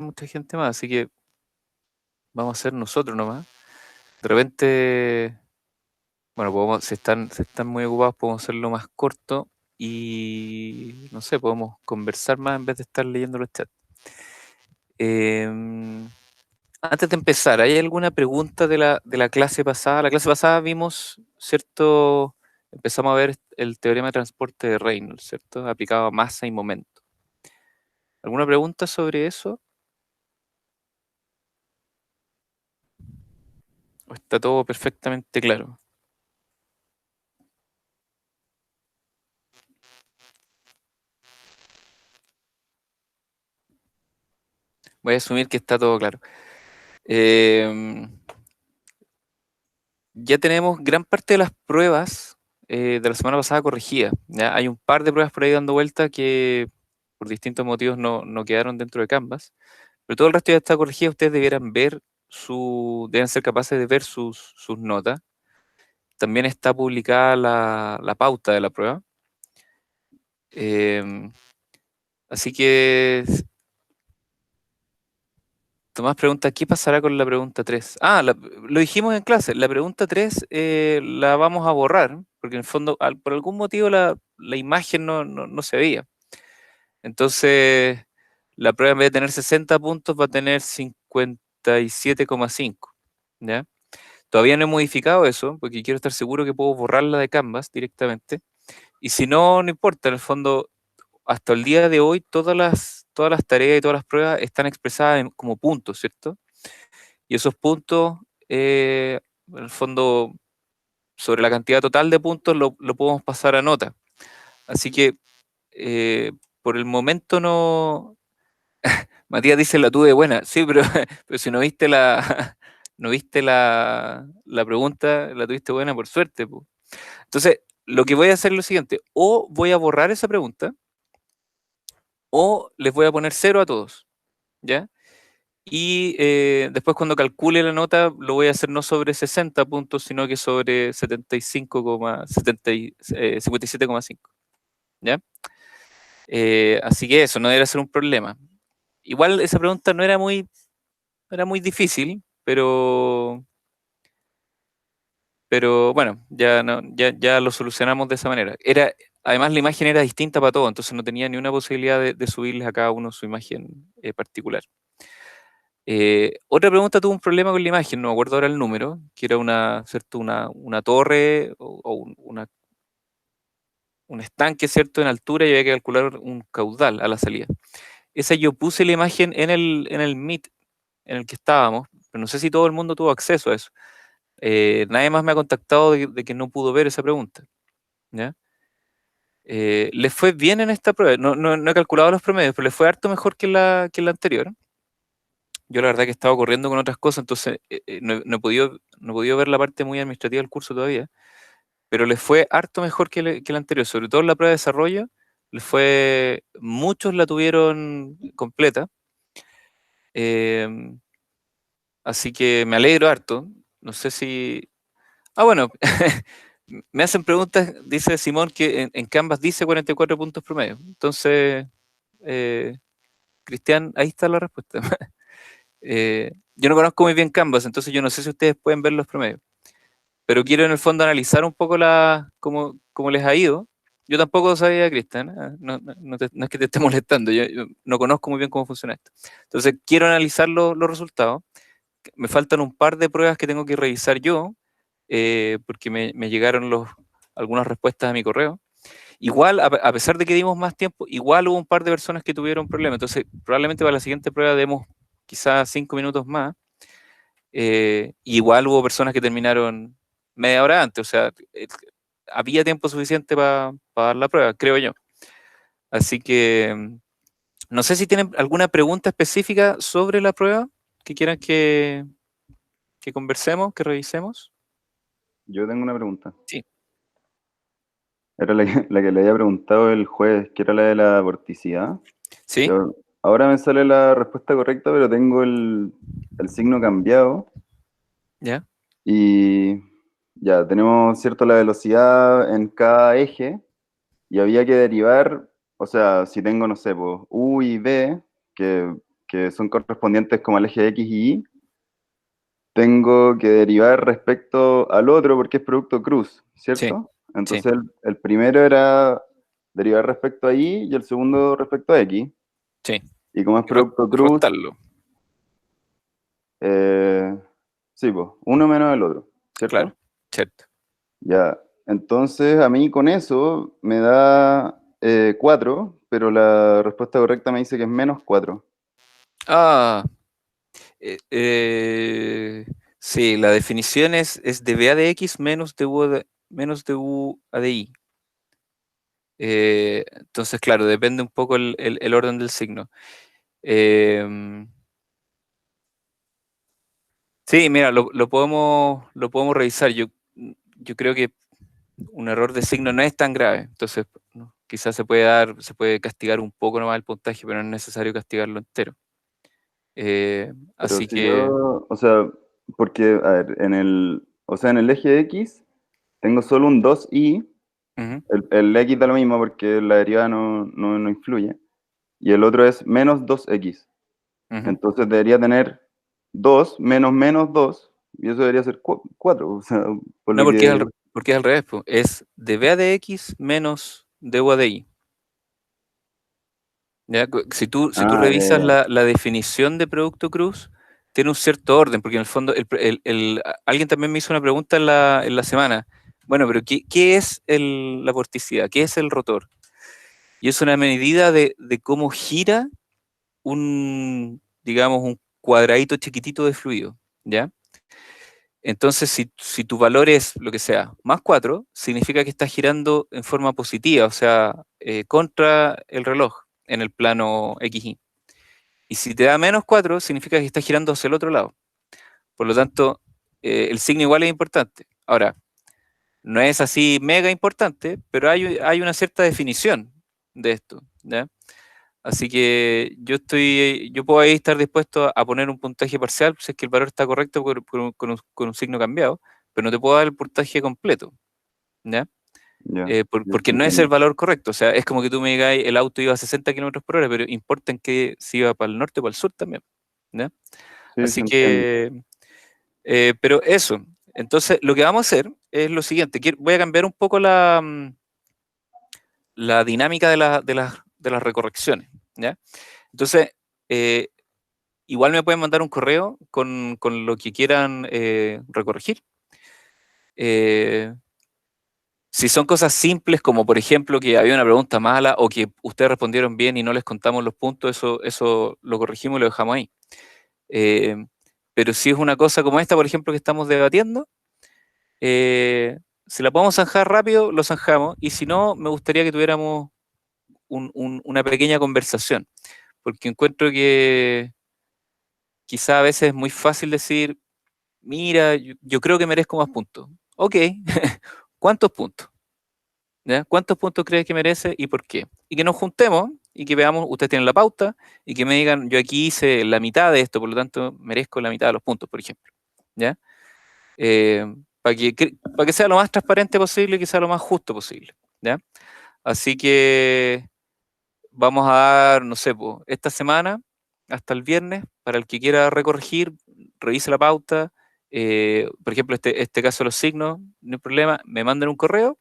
mucha gente más, así que vamos a ser nosotros nomás. De repente, bueno, si están muy ocupados, podemos hacerlo más corto y, no sé, podemos conversar más en vez de estar leyendo los chats. Em, Antes de empezar, ¿hay alguna pregunta de la clase pasada? La clase pasada vimos, ¿cierto? Empezamos a ver el teorema de transporte de Reynolds, ¿cierto? Aplicado a masa y momento. ¿Alguna pregunta sobre eso? ¿O está todo perfectamente claro? Voy a asumir que está todo claro. Em, ya tenemos gran parte de las pruebas de la semana pasada corregidas. ¿Ya? Hay un par de pruebas por ahí dando vuelta que por distintos motivos no quedaron dentro de Canvas, pero todo el resto ya está corregido. Ustedes deben ser capaces de ver sus notas. También está publicada la pauta de la prueba. Em, Así que Tomás pregunta, ¿qué pasará con la pregunta 3? Lo dijimos en clase, la pregunta 3 la vamos a borrar, porque en el fondo, por algún motivo, la imagen no se veía. Entonces, la prueba en vez de tener 60 puntos va a tener 57,5. ¿Ya? Todavía no he modificado eso, porque quiero estar seguro que puedo borrarla de Canvas directamente. Y si no, no importa, en el fondo, hasta el día de hoy, todas las tareas y todas las pruebas están expresadas como puntos, ¿cierto? Y esos puntos, en el fondo, sobre la cantidad total de puntos, lo podemos pasar a nota. Así que, eh, por el momento no. Matías dice la tuve buena. Sí, pero, pero si no viste no viste la pregunta, la tuviste buena por suerte, po. Entonces, lo que voy a hacer es lo siguiente: o voy a borrar esa pregunta, o les voy a poner cero a todos, ¿ya? Y después cuando calcule la nota lo voy a hacer no sobre 60 puntos, sino que sobre 57,5. ¿Ya? Así que eso, no debería ser un problema. Igual esa pregunta no era muy difícil, pero bueno, ya, no, ya lo solucionamos de esa manera. Además, la imagen era distinta para todos, entonces no tenía ni una posibilidad de subirles a cada uno su imagen particular. Otra pregunta tuvo un problema con la imagen, no me acuerdo ahora el número, que era ¿cierto? Una torre o un estanque, ¿cierto? En altura y había que calcular un caudal a la salida. Esa yo puse la imagen en el Meet en el que estábamos, pero no sé si todo el mundo tuvo acceso a eso. Nadie más me ha contactado de que no pudo ver esa pregunta. ¿Ya? Les fue bien en esta prueba, no he calculado los promedios, pero les fue harto mejor que la anterior. Yo la verdad que he estado corriendo con otras cosas, entonces no he podido ver la parte muy administrativa del curso todavía, pero les fue harto mejor que la anterior, sobre todo en la prueba de desarrollo, muchos la tuvieron completa, eh, así que me alegro harto. No sé si... bueno, me hacen preguntas, dice Simón, que en Canvas dice 44 puntos promedio, entonces, eh, Cristian, ahí está la respuesta. Yo no conozco muy bien Canvas, entonces yo no sé si ustedes pueden ver los promedios, pero quiero en el fondo analizar un poco cómo les ha ido. Yo tampoco sabía, Cristian, no es que te esté molestando, yo no conozco muy bien cómo funciona esto. Entonces quiero analizar los resultados. Me faltan un par de pruebas que tengo que revisar yo, porque me llegaron algunas respuestas a mi correo. Igual, a pesar de que dimos más tiempo, igual hubo un par de personas que tuvieron problemas. Entonces, probablemente para la siguiente prueba demos quizás 5 minutos más. Igual hubo personas que terminaron media hora antes. O sea, había tiempo suficiente para dar la prueba, creo yo. Así que no sé si tienen alguna pregunta específica sobre la prueba que quieran que conversemos, que revisemos. Yo tengo una pregunta. Sí. Era la que le había preguntado el jueves, que era la de la vorticidad. Y ¿Sí? ahora me sale la respuesta correcta, pero tengo el signo cambiado. ¿Ya? Y ya, tenemos, cierto, la velocidad en cada eje. Y había que derivar, o sea, si tengo, no sé, pues, U y B, que que son correspondientes como al eje X y Y, tengo que derivar respecto al otro porque es producto cruz, Sí, ¿cierto? sí, Entonces el primero era derivar respecto a Y y el segundo respecto a X. sí. Y como es Y producto cruz, restarlo, eh, sí, pues, uno menos el otro, claro, ¿cierto? cierto. Ya, entonces a mí con eso me da 4, pero la respuesta correcta me dice que es menos 4. Ah, eh, eh, sí, la definición es de B a de X menos de U a de Y. Entonces, claro, depende un poco el orden del signo. Em, sí, mira, lo podemos revisar. Yo creo que un error de signo no es tan grave. Entonces, ¿no? Quizás se puede castigar un poco nomás el puntaje, pero no es necesario castigarlo entero. Pero Así si que, yo, o sea, porque, a ver, o sea, en el eje X tengo solo un 2i, ujú, el X da lo mismo porque la derivada no influye, y el otro es menos 2x. ujú. Entonces debería tener 2 menos menos 2 y eso debería ser 4. O sea, por No, lo que... porque es al revés, po. Es de B a de X menos de U a de Y. ¿Ya? Si tú Ah, ya, revisas ya. la definición de producto cruz, tiene un cierto orden, porque en el fondo alguien también me hizo una pregunta en la semana. Bueno, pero ¿qué es la vorticidad? ¿Qué es el rotor? Y es una medida de cómo gira digamos, un cuadradito chiquitito de fluido, ¿ya? Entonces, si tu valor es lo que sea, más 4 significa que está girando en forma positiva, o sea, contra el reloj en el plano XY. Y si te da menos 4 significa que está girando hacia el otro lado. Por lo tanto, el signo igual es importante. Ahora, no es así mega importante, pero hay una cierta definición de esto, ¿ya? Así que yo puedo ahí estar dispuesto a poner un puntaje parcial si es que el valor está correcto con un signo cambiado, pero no te puedo dar el puntaje completo, ¿ya? Ya, ya Porque no es el entiendo. valor correcto. O sea, es como que tú me digas, el auto iba a 60 kilómetros por hora, pero importa en que si iba para el norte o para el sur también, ¿ya? Sí, se Así entiende. que, pero eso. Entonces, lo que vamos a hacer es lo siguiente. Voy a cambiar un poco la dinámica de las recorrecciones, ¿ya? Entonces, eh, igual me pueden mandar un correo con lo que quieran recorregir. Eh, si son cosas simples, como por ejemplo que había una pregunta mala o que ustedes respondieron bien y no les contamos los puntos, eso lo corregimos y lo dejamos ahí. Eh, pero si es una cosa como esta, por ejemplo, que estamos debatiendo, si la podemos zanjar rápido, lo zanjamos. Y si no, me gustaría que tuviéramos una pequeña conversación, porque encuentro que quizá a veces es muy fácil decir, mira, yo creo que merezco más puntos. Ok, ¿cuántos puntos? ¿Ya? ¿Cuántos puntos crees que merece y por qué? Y que nos juntemos y que veamos, ustedes tienen la pauta y que me digan, yo aquí hice la mitad de esto, por lo tanto merezco la mitad de los puntos, por ejemplo. ¿Ya? Para que sea lo más transparente posible y que sea lo más justo posible. ¿Ya? Así que vamos a dar, no sé, po, esta semana hasta el viernes, para el que quiera recorregir, revise la pauta. Por ejemplo, este caso de los signos, no hay problema, me manden un correo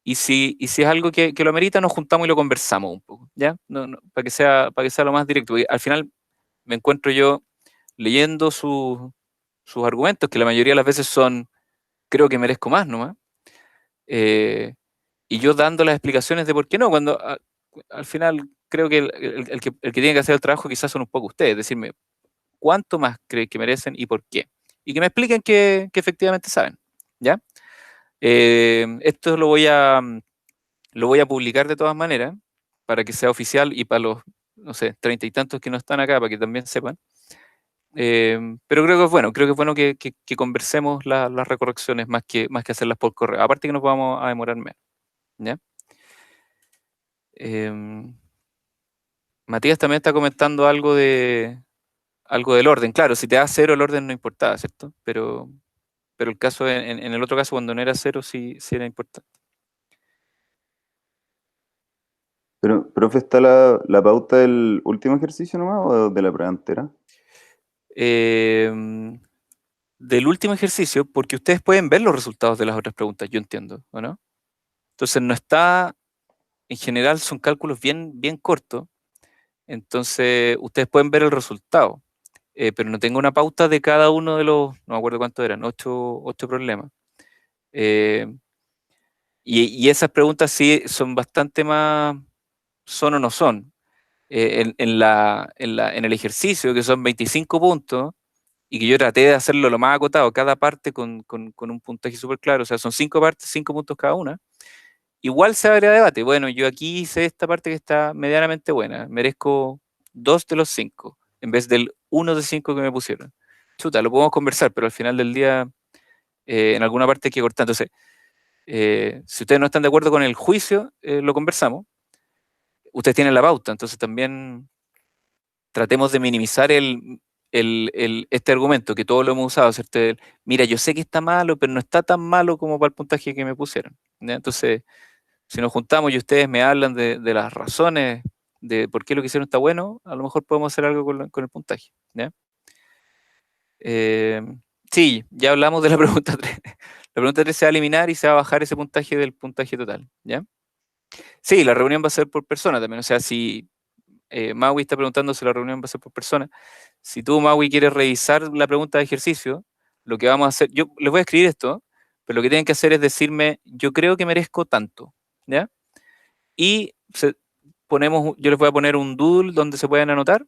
y si es algo que lo amerita, nos juntamos y lo conversamos un poco, ¿ya? Para que sea lo más directo. Porque al final me encuentro yo leyendo sus argumentos, que la mayoría de las veces son, creo que merezco más nomás, eh, y yo dando las explicaciones de por qué no, cuando al final creo que el que tiene que hacer el trabajo quizás son un poco ustedes, decirme cuánto más creen que merecen y por qué. Y que me expliquen que efectivamente saben, ¿ya? Esto lo voy a publicar de todas maneras para que sea oficial y para los, no sé, 30 y tantos que no están acá, para que también sepan. Pero creo que es bueno, creo que es bueno que conversemos las recorrecciones más que hacerlas por correo. Aparte que nos vamos a demorar menos, ¿ya? Em, Matías también está comentando algo del orden. Claro, si te da cero el orden no importaba, ¿cierto? Pero el caso, en el otro caso, cuando no era cero, sí era importante. Pero, profe, ¿está la pauta del último ejercicio nomás o de la prueba entera? Eh, del último ejercicio, porque ustedes pueden ver los resultados de las otras preguntas, yo entiendo, ¿o no? Entonces no está, en general son cálculos bien, bien cortos, entonces ustedes pueden ver el resultado, pero no tengo una pauta de cada uno de los, no me acuerdo cuántos eran, ocho problemas. Eh, y esas preguntas sí son bastante más, son o no son. En el ejercicio, que son 25 puntos, y que yo traté de hacerlo lo más acotado, cada parte con un puntaje súper claro, o sea, son 5 partes, 5 puntos cada una. Igual se abre a debate. Bueno, yo aquí hice esta parte que está medianamente buena, merezco 2 de los 5, en vez del 1 de 5 que me pusieron. Chuta, lo podemos conversar, pero al final del día, en alguna parte hay que cortar. Entonces, si ustedes no están de acuerdo con el juicio, lo conversamos. Ustedes tienen la pauta, entonces también tratemos de minimizar este argumento que todos lo hemos usado, ¿cierto? Mira, yo sé que está malo, pero no está tan malo como para el puntaje que me pusieron, ¿ya? Entonces, si nos juntamos y ustedes me hablan de las razones de por qué lo que hicieron está bueno, a lo mejor podemos hacer algo con el puntaje, ¿ya? Eh, sí, ya hablamos de la pregunta 3. La pregunta 3 se va a eliminar y se va a bajar ese puntaje del puntaje total, ¿ya? Sí, la reunión va a ser por persona también, o sea, si Maui está preguntando si la reunión va a ser por persona. Si tú, Maui, quieres revisar la pregunta de ejercicio, lo que vamos a hacer, yo les voy a escribir esto, pero lo que tienen que hacer es decirme, yo creo que merezco tanto, ¿ya? Y yo les voy a poner un doodle donde se pueden anotar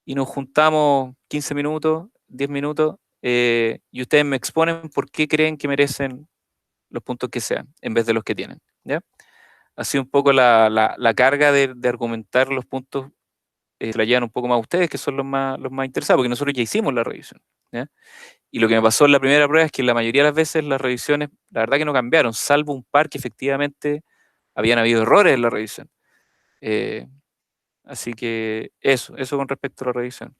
y nos juntamos 15 minutos, 10 minutos, y ustedes me exponen por qué creen que merecen los puntos que sean, en vez de los que tienen, ¿ya? Así un poco la carga de argumentar los puntos la llevan un poco más ustedes, que son los más interesados, porque nosotros ya hicimos la revisión, ¿ya? Y lo que me pasó en la primera prueba es que la mayoría de las veces las revisiones, la verdad que no cambiaron, salvo un par que efectivamente habían habido errores en la revisión. Eh, Así que eso con respecto a la revisión.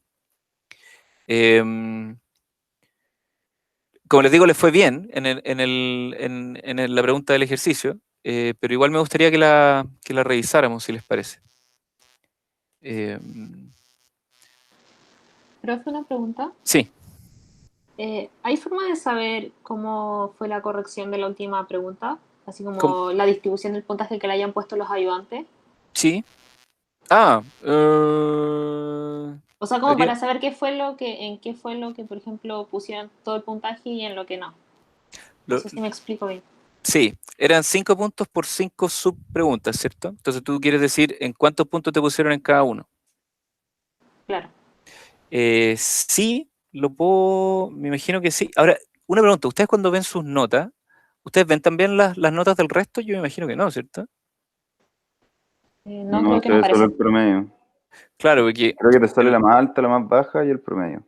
Em, Como les digo, les fue bien en la pregunta del ejercicio, pero igual me gustaría que la revisáramos, si les parece. Em, Profe, una pregunta. sí, ¿Hay forma de saber cómo fue la corrección de la última pregunta? Así ¿cómo? como la distribución del puntaje que le hayan puesto los ayudantes. Sí. Ah, O sea, como debería- para saber en qué fue lo que, por ejemplo, pusieron todo el puntaje y en lo que no. No lo- sé si me explico bien. sí, eran 5 puntos por 5 subpreguntas, ¿cierto? Entonces tú quieres decir en cuántos puntos te pusieron en cada uno. Claro. Sí, me imagino que sí. Ahora, una pregunta, ¿ustedes cuando ven sus notas, ustedes ven también las notas del resto? Yo me imagino que no, ¿cierto? No, No, creo que se no ve solo aparece. el promedio. Claro, porque Creo que te sale el, la más alta, la más baja y el promedio.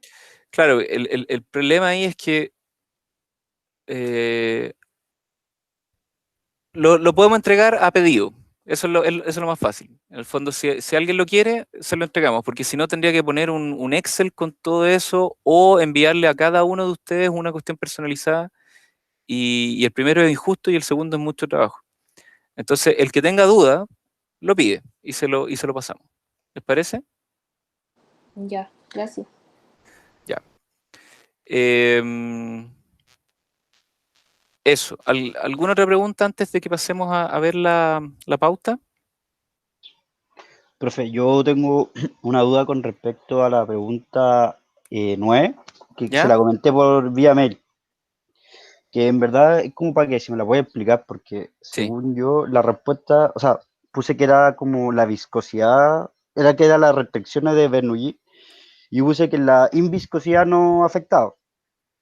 claro, el problema ahí es que eh, lo podemos entregar a pedido. Eso es lo más fácil. En el fondo, si alguien lo quiere, se lo entregamos, porque si no, tendría que poner un Excel con todo eso o enviarle a cada uno de ustedes una cuestión personalizada y el primero es injusto y el segundo es mucho trabajo. Entonces, el que tenga duda, lo pide y se lo pasamos. ¿Les parece? Ya, gracias. Ya. Em, Eso. ¿Alguna otra pregunta antes de que pasemos a ver la pauta? Profe, yo tengo una duda con respecto a la pregunta 9, que se ¿Ya? la comenté por vía mail, que en verdad es como para que se me la voy a explicar, porque Sí. según yo la respuesta, o sea, puse que era como la viscosidad, era que era las restricciones de Bernoulli, y puse que la inviscosidad no afectaba.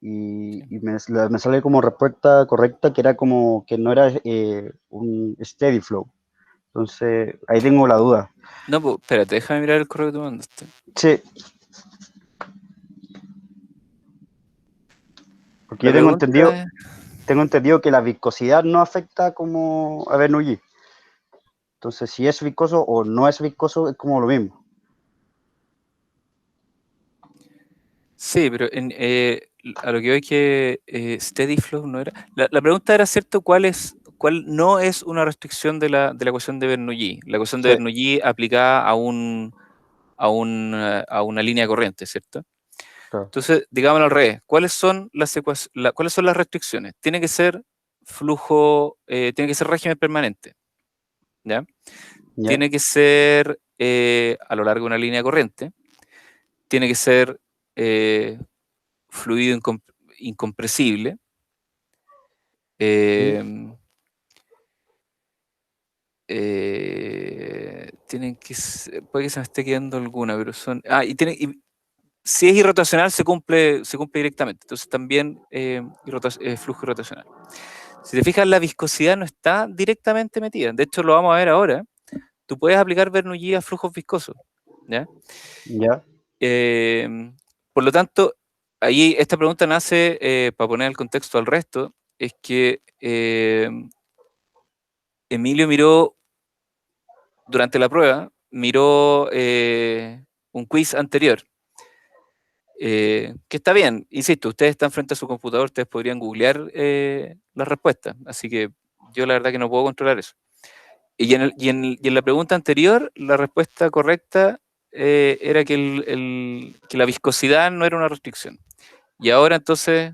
Y me sale como respuesta correcta que era como que no era un steady flow. Entonces, ahí tengo la duda. No, pues, espérate, déjame mirar el correo que tú mandaste. Sí, porque La yo pregunta es... tengo entendido que la viscosidad no afecta como a Bernoulli. Entonces, si es viscoso o no es viscoso, es como lo mismo. Sí, pero a lo que veo es que Steady Flow no era... La pregunta era, ¿cierto? cuál no es una restricción de la ecuación de Bernoulli. La ecuación de Sí. Bernoulli aplicada a una línea corriente, ¿cierto? Claro. Entonces, digámoslo al revés, ¿cuáles son cuáles son las restricciones? Tiene que ser flujo, tiene que ser régimen permanente, ¿ya? ¿Ya? Tiene que ser a lo largo de una línea corriente, tiene que ser fluido incompresible, puede que se me esté quedando alguna, pero son... si es irrotacional se cumple directamente, entonces también flujo irrotacional. Si te fijas, la viscosidad no está directamente metida, de hecho lo vamos a ver ahora. Tú puedes aplicar Bernoulli a flujos viscosos, ¿ya? ¿Ya? Por lo tanto, ahí esta pregunta nace, para poner el contexto al resto, es que Emilio miró, durante la prueba, miró un quiz anterior, que está bien, insisto, ustedes están frente a su computador, ustedes podrían googlear las respuestas, así que yo la verdad que no puedo controlar eso. Y en la pregunta anterior, la respuesta correcta era que la viscosidad no era una restricción. Y ahora entonces,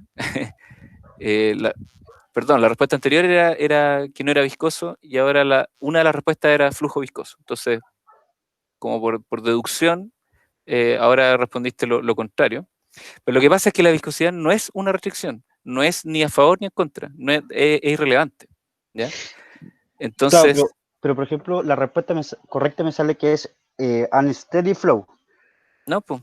perdón, la respuesta anterior era que no era viscoso y ahora una de las respuestas era flujo viscoso. Entonces, como por deducción, ahora respondiste lo contrario. Pero lo que pasa es que la viscosidad no es una restricción, no es ni a favor ni en contra, no es irrelevante, ¿ya? Claro, Entonces, pero por ejemplo, la respuesta correcta me sale que es unsteady flow. no, pues,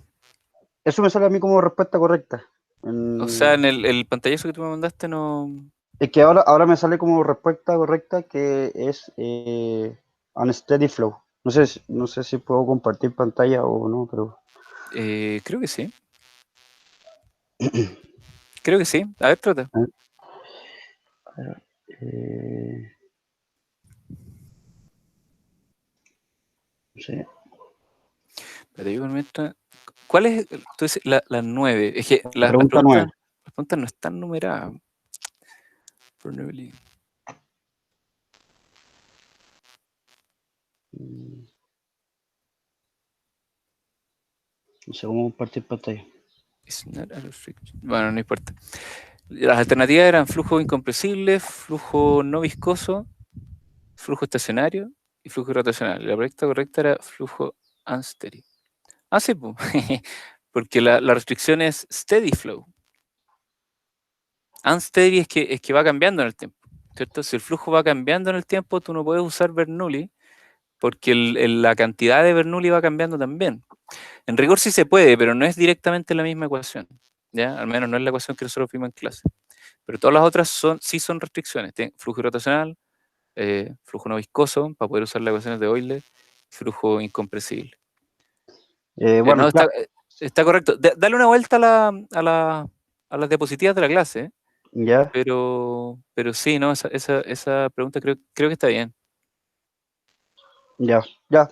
Eso me sale a mí como respuesta correcta. o sea, en el pantallazo que tú me mandaste no... Es que ahora me sale como respuesta correcta que es unsteady flow. No sé si puedo compartir pantalla o no, pero... creo que sí. Creo que sí. A ver, trata. No sé. Pero yo mientras... ¿Cuál es? Tú dices la 9. Es que La pregunta 9. las preguntas no están numeradas. Bernoulli. No sé cómo compartir pantalla. It's not a restriction. Bueno, no importa. Las alternativas eran flujo incompresible, flujo no viscoso, flujo estacionario y flujo rotacional. La respuesta correcta era flujo unsteady. Ah, sí, pues. Porque la restricción es steady flow. Unsteady es que va cambiando en el tiempo, ¿cierto? Si el flujo va cambiando en el tiempo, tú no puedes usar Bernoulli porque la cantidad de Bernoulli va cambiando también. En rigor sí se puede, pero no es directamente la misma ecuación, ¿ya? Al menos no es la ecuación que nosotros vimos en clase. Pero todas las otras sí son restricciones. Tienen flujo rotacional, flujo no viscoso, para poder usar las ecuaciones de Euler, flujo incompresible. Bueno, No, claro. está correcto. Dale una vuelta a las diapositivas de la clase, Ya, pero sí, no, esa pregunta creo que está bien. ya.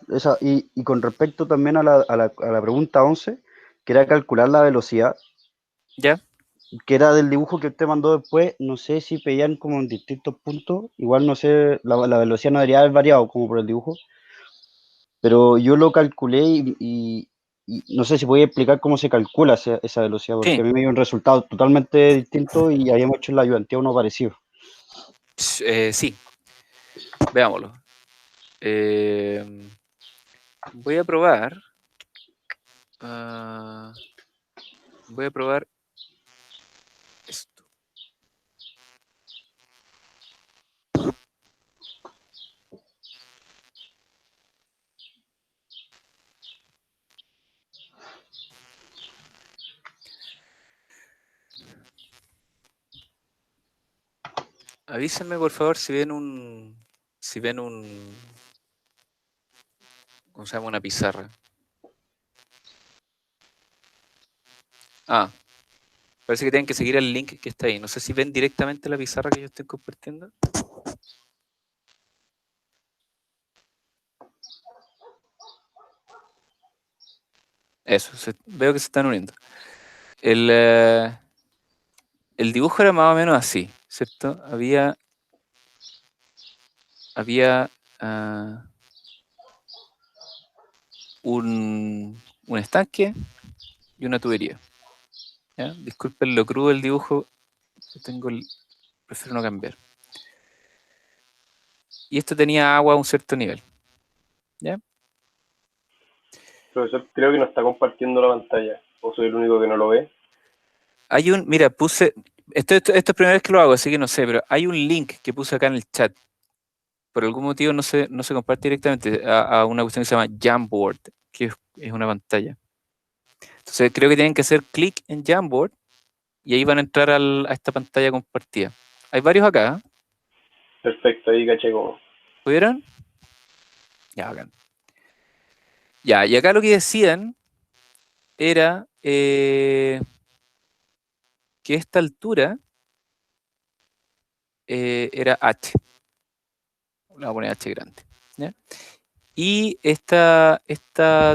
Esa. Y con respecto también a la pregunta 11, que era calcular la velocidad, ¿Ya? que era del dibujo que usted mandó después, no sé si pedían como en distintos puntos, igual no sé, la velocidad no debería haber variado como por el dibujo, pero yo lo calculé y no sé si podía explicar cómo se calcula esa velocidad, porque Sí, a mí me dio un resultado totalmente distinto y habíamos hecho en la ayudantía uno parecido. sí, veámoslo. Voy a probar. Voy a probar esto. Avísenme por favor si ven ¿cómo se llama? Una pizarra. Ah, parece que tienen que seguir el link que está ahí. No sé si ven directamente la pizarra que yo estoy compartiendo. Eso, veo que se están uniendo. El dibujo era más o menos así, ¿cierto? Había había un estanque y una tubería. ¿Ya? Disculpen lo crudo del dibujo, prefiero no cambiar. Y esto tenía agua a un cierto nivel. ¿Ya? Profesor, creo que no está compartiendo la pantalla. ¿O soy el único que no lo ve? Mira, puse, esto es primera vez que lo hago, así que no sé, pero hay un link que puse acá en el chat. Por algún motivo no se comparte directamente a una cuestión que se llama Jamboard, que es una pantalla. Entonces creo que tienen que hacer clic en Jamboard y ahí van a entrar a esta pantalla compartida. Hay varios acá. Perfecto, ahí caché cómo. ¿Pudieron? Ya, bacán. Ya, y acá lo que decían era que esta altura era H. Le voy a poner H grande. ¿Ya? Y esta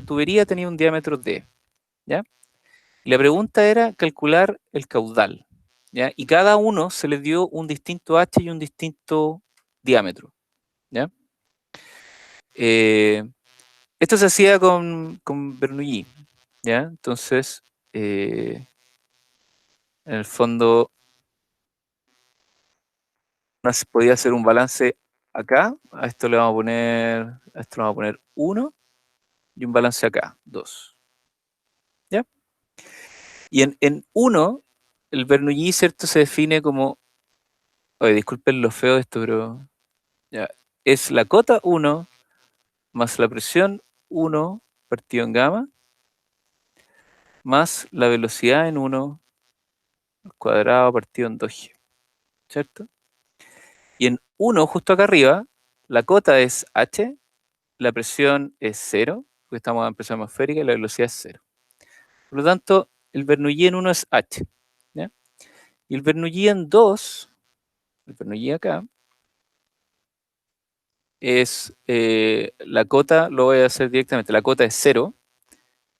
tubería tenía un diámetro D. ¿Ya? Y la pregunta era calcular el caudal. ¿Ya? Y cada uno se le dio un distinto H y un distinto diámetro. ¿Ya? Esto se hacía con Bernoulli. ¿Ya? Entonces, en el fondo, podía hacer un balance acá. A esto le vamos a poner 1 y un balance acá, 2. ¿Ya? Y en 1, el Bernoulli, ¿cierto? Se define como, oye, disculpen lo feo de esto, pero ya, es la cota 1 más la presión 1 partido en gamma más la velocidad en 1 al cuadrado partido en 2G, ¿cierto? Y en 1, justo acá arriba, la cota es H, la presión es 0, porque estamos en presión atmosférica y la velocidad es 0. Por lo tanto, el Bernoulli en 1 es H. ¿Ya? Y el Bernoulli en 2, el Bernoulli acá, es la cota, lo voy a hacer directamente, la cota es 0,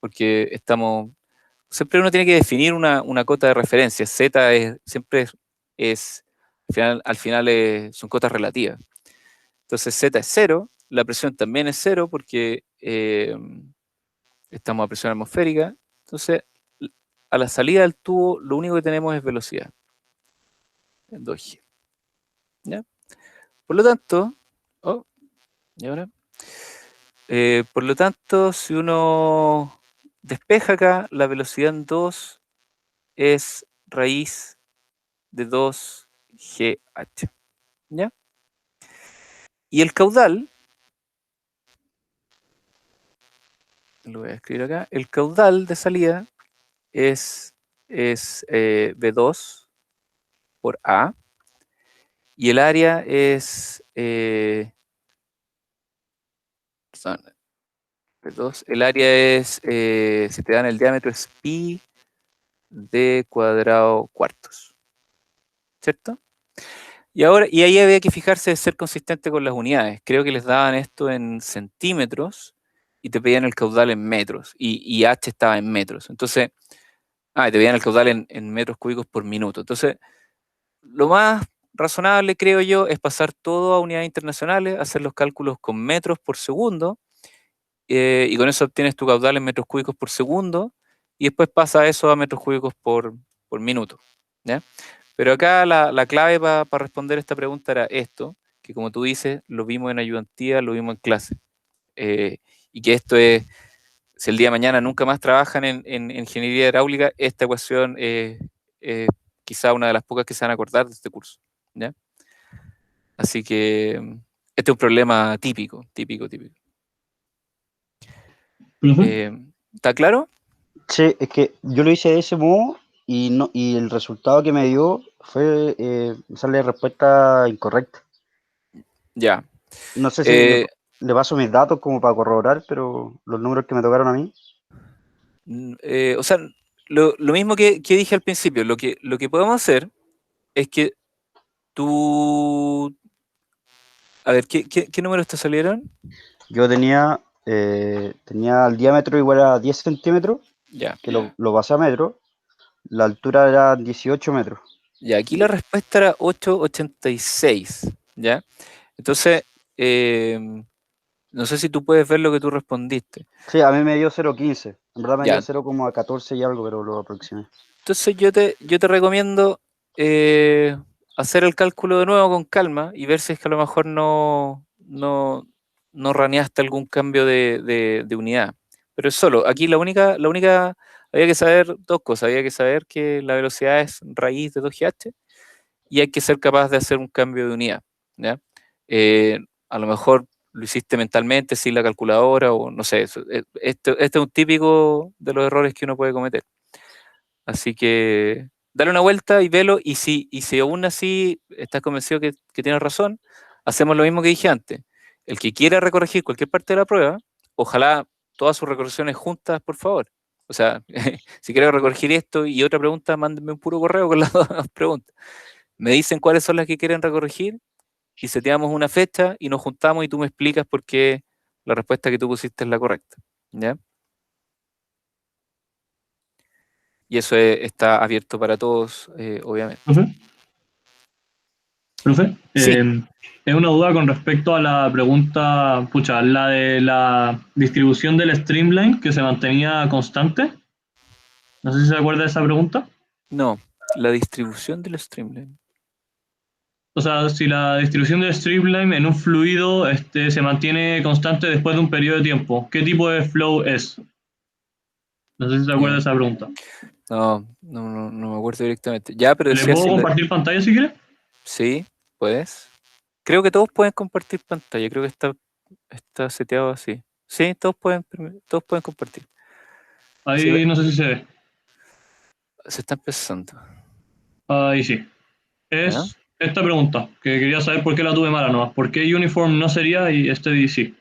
porque siempre uno tiene que definir una cota de referencia. Z siempre es al final son cotas relativas. Entonces Z es 0, la presión también es 0 porque estamos a presión atmosférica. Entonces, a la salida del tubo, lo único que tenemos es velocidad. En 2G. ¿Ya? Por lo tanto, ¿y ahora? Por lo tanto, si uno despeja acá, la velocidad en 2 es raíz de 2GH. ¿Ya? Y el caudal, lo voy a escribir acá, el caudal de salida es V2 por A, y el área es V2, el área es, si te dan el diámetro, es pi d cuadrado cuartos, ¿cierto? Y ahí había que fijarse de ser consistente con las unidades. Creo que les daban esto en centímetros y te pedían el caudal en metros, y H estaba en metros. Entonces, te pedían el caudal en metros cúbicos por minuto. Entonces, lo más razonable, creo yo, es pasar todo a unidades internacionales, hacer los cálculos con metros por segundo, y con eso obtienes tu caudal en metros cúbicos por segundo, y después pasa eso a metros cúbicos por minuto. ¿Ya? Pero acá la clave para responder esta pregunta era esto, que como tú dices, lo vimos en ayudantía, lo vimos en clase. Y que esto es, si el día de mañana nunca más trabajan en ingeniería hidráulica, esta ecuación es quizá una de las pocas que se van a acordar de este curso. ¿Ya? Así que este es un problema típico. ¿Está claro? Sí, es que yo lo hice de ese modo y el resultado que me dio fue sale respuesta incorrecta. Ya. No sé si le paso mis datos como para corroborar, pero los números que me tocaron a mí. O sea, lo mismo que dije al principio, lo que podemos hacer es que tú... A ver, ¿qué números te salieron? Yo tenía el diámetro igual a 10 centímetros, Ya. que lo pasé a metros. La altura era 18 metros. Ya, aquí la respuesta era 8,86, ¿ya? Entonces, no sé si tú puedes ver lo que tú respondiste. Sí, a mí me dio 0,15. En verdad me Ya. dio 0,14 y algo, pero lo aproximé. Entonces yo te recomiendo hacer el cálculo de nuevo con calma y ver si es que a lo mejor no raneaste algún cambio de unidad. Pero es solo, aquí la única, había que saber dos cosas. Había que saber que la velocidad es raíz de 2GH y hay que ser capaz de hacer un cambio de unidad, ¿ya? A lo mejor lo hiciste mentalmente sin la calculadora o no sé. Este es un típico de los errores que uno puede cometer. Así que dale una vuelta y velo, y si aún así estás convencido que tienes razón, hacemos lo mismo que dije antes. El que quiera recorregir cualquier parte de la prueba, ojalá todas sus recorrecciones juntas, por favor. O sea, si quieres recorregir esto y otra pregunta, mándenme un puro correo con las dos preguntas. Me dicen cuáles son las que quieren recorregir y seteamos una fecha y nos juntamos y tú me explicas por qué la respuesta que tú pusiste es la correcta. ¿Ya? Y eso está abierto para todos, obviamente. Profe, Sí. es una duda con respecto a la pregunta, pucha, la de la distribución del streamline que se mantenía constante. No sé si se acuerda de esa pregunta. No, la distribución del streamline. O sea, si la distribución del streamline en un fluido se mantiene constante después de un periodo de tiempo, ¿qué tipo de flow es? No sé si se acuerda de esa pregunta. No me acuerdo directamente. Ya, pero ¿Le decía puedo si compartir pantalla si quiere? sí, puedes. Creo que todos pueden compartir pantalla. Creo que está seteado así. Sí, todos pueden compartir. Sí, Ahí no sé si se ve. se está empezando. Ahí sí. ¿Ya? Es esta pregunta, que quería saber por qué la tuve mala nomás. ¿Por qué Uniform no sería y este sí?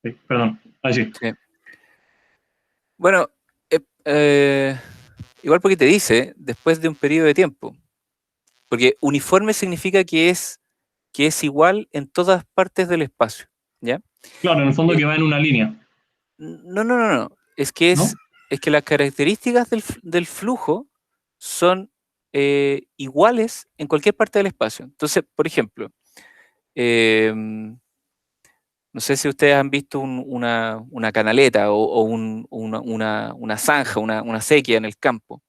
Sí, perdón, ahí sí. Sí. Bueno, igual porque te dice después de un periodo de tiempo. Porque uniforme significa que es igual en todas partes del espacio. ¿Ya? Claro, en el fondo Eh, que va en una línea, No. Es que, ¿no? es que las características del flujo son iguales en cualquier parte del espacio. Entonces, por ejemplo, no sé si ustedes han visto una canaleta o una zanja, una sequía en el campo.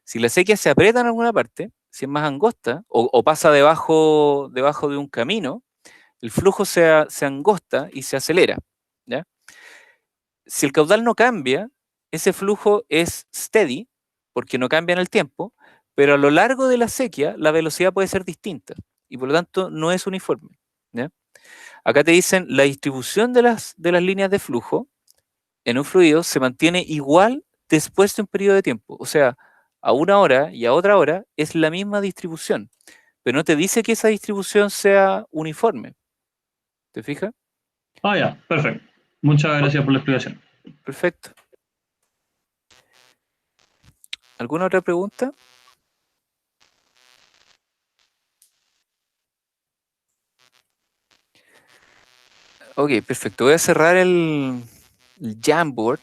Si la sequía se aprieta en alguna parte, si es más angosta o pasa debajo de un camino, el flujo se angosta y se acelera. ¿Ya? Si el caudal no cambia, ese flujo es steady, porque no cambia en el tiempo, pero a lo largo de la sequía la velocidad puede ser distinta y por lo tanto no es uniforme. ¿Ya? Acá te dicen la distribución de las líneas de flujo en un fluido se mantiene igual después de un periodo de tiempo. O sea, a una hora y a otra hora es la misma distribución, pero no te dice que esa distribución sea uniforme. ¿Te fijas? Ah, ya, perfecto. Muchas gracias por la explicación. Perfecto. ¿Alguna otra pregunta? Ok, perfecto. Voy a cerrar el Jamboard.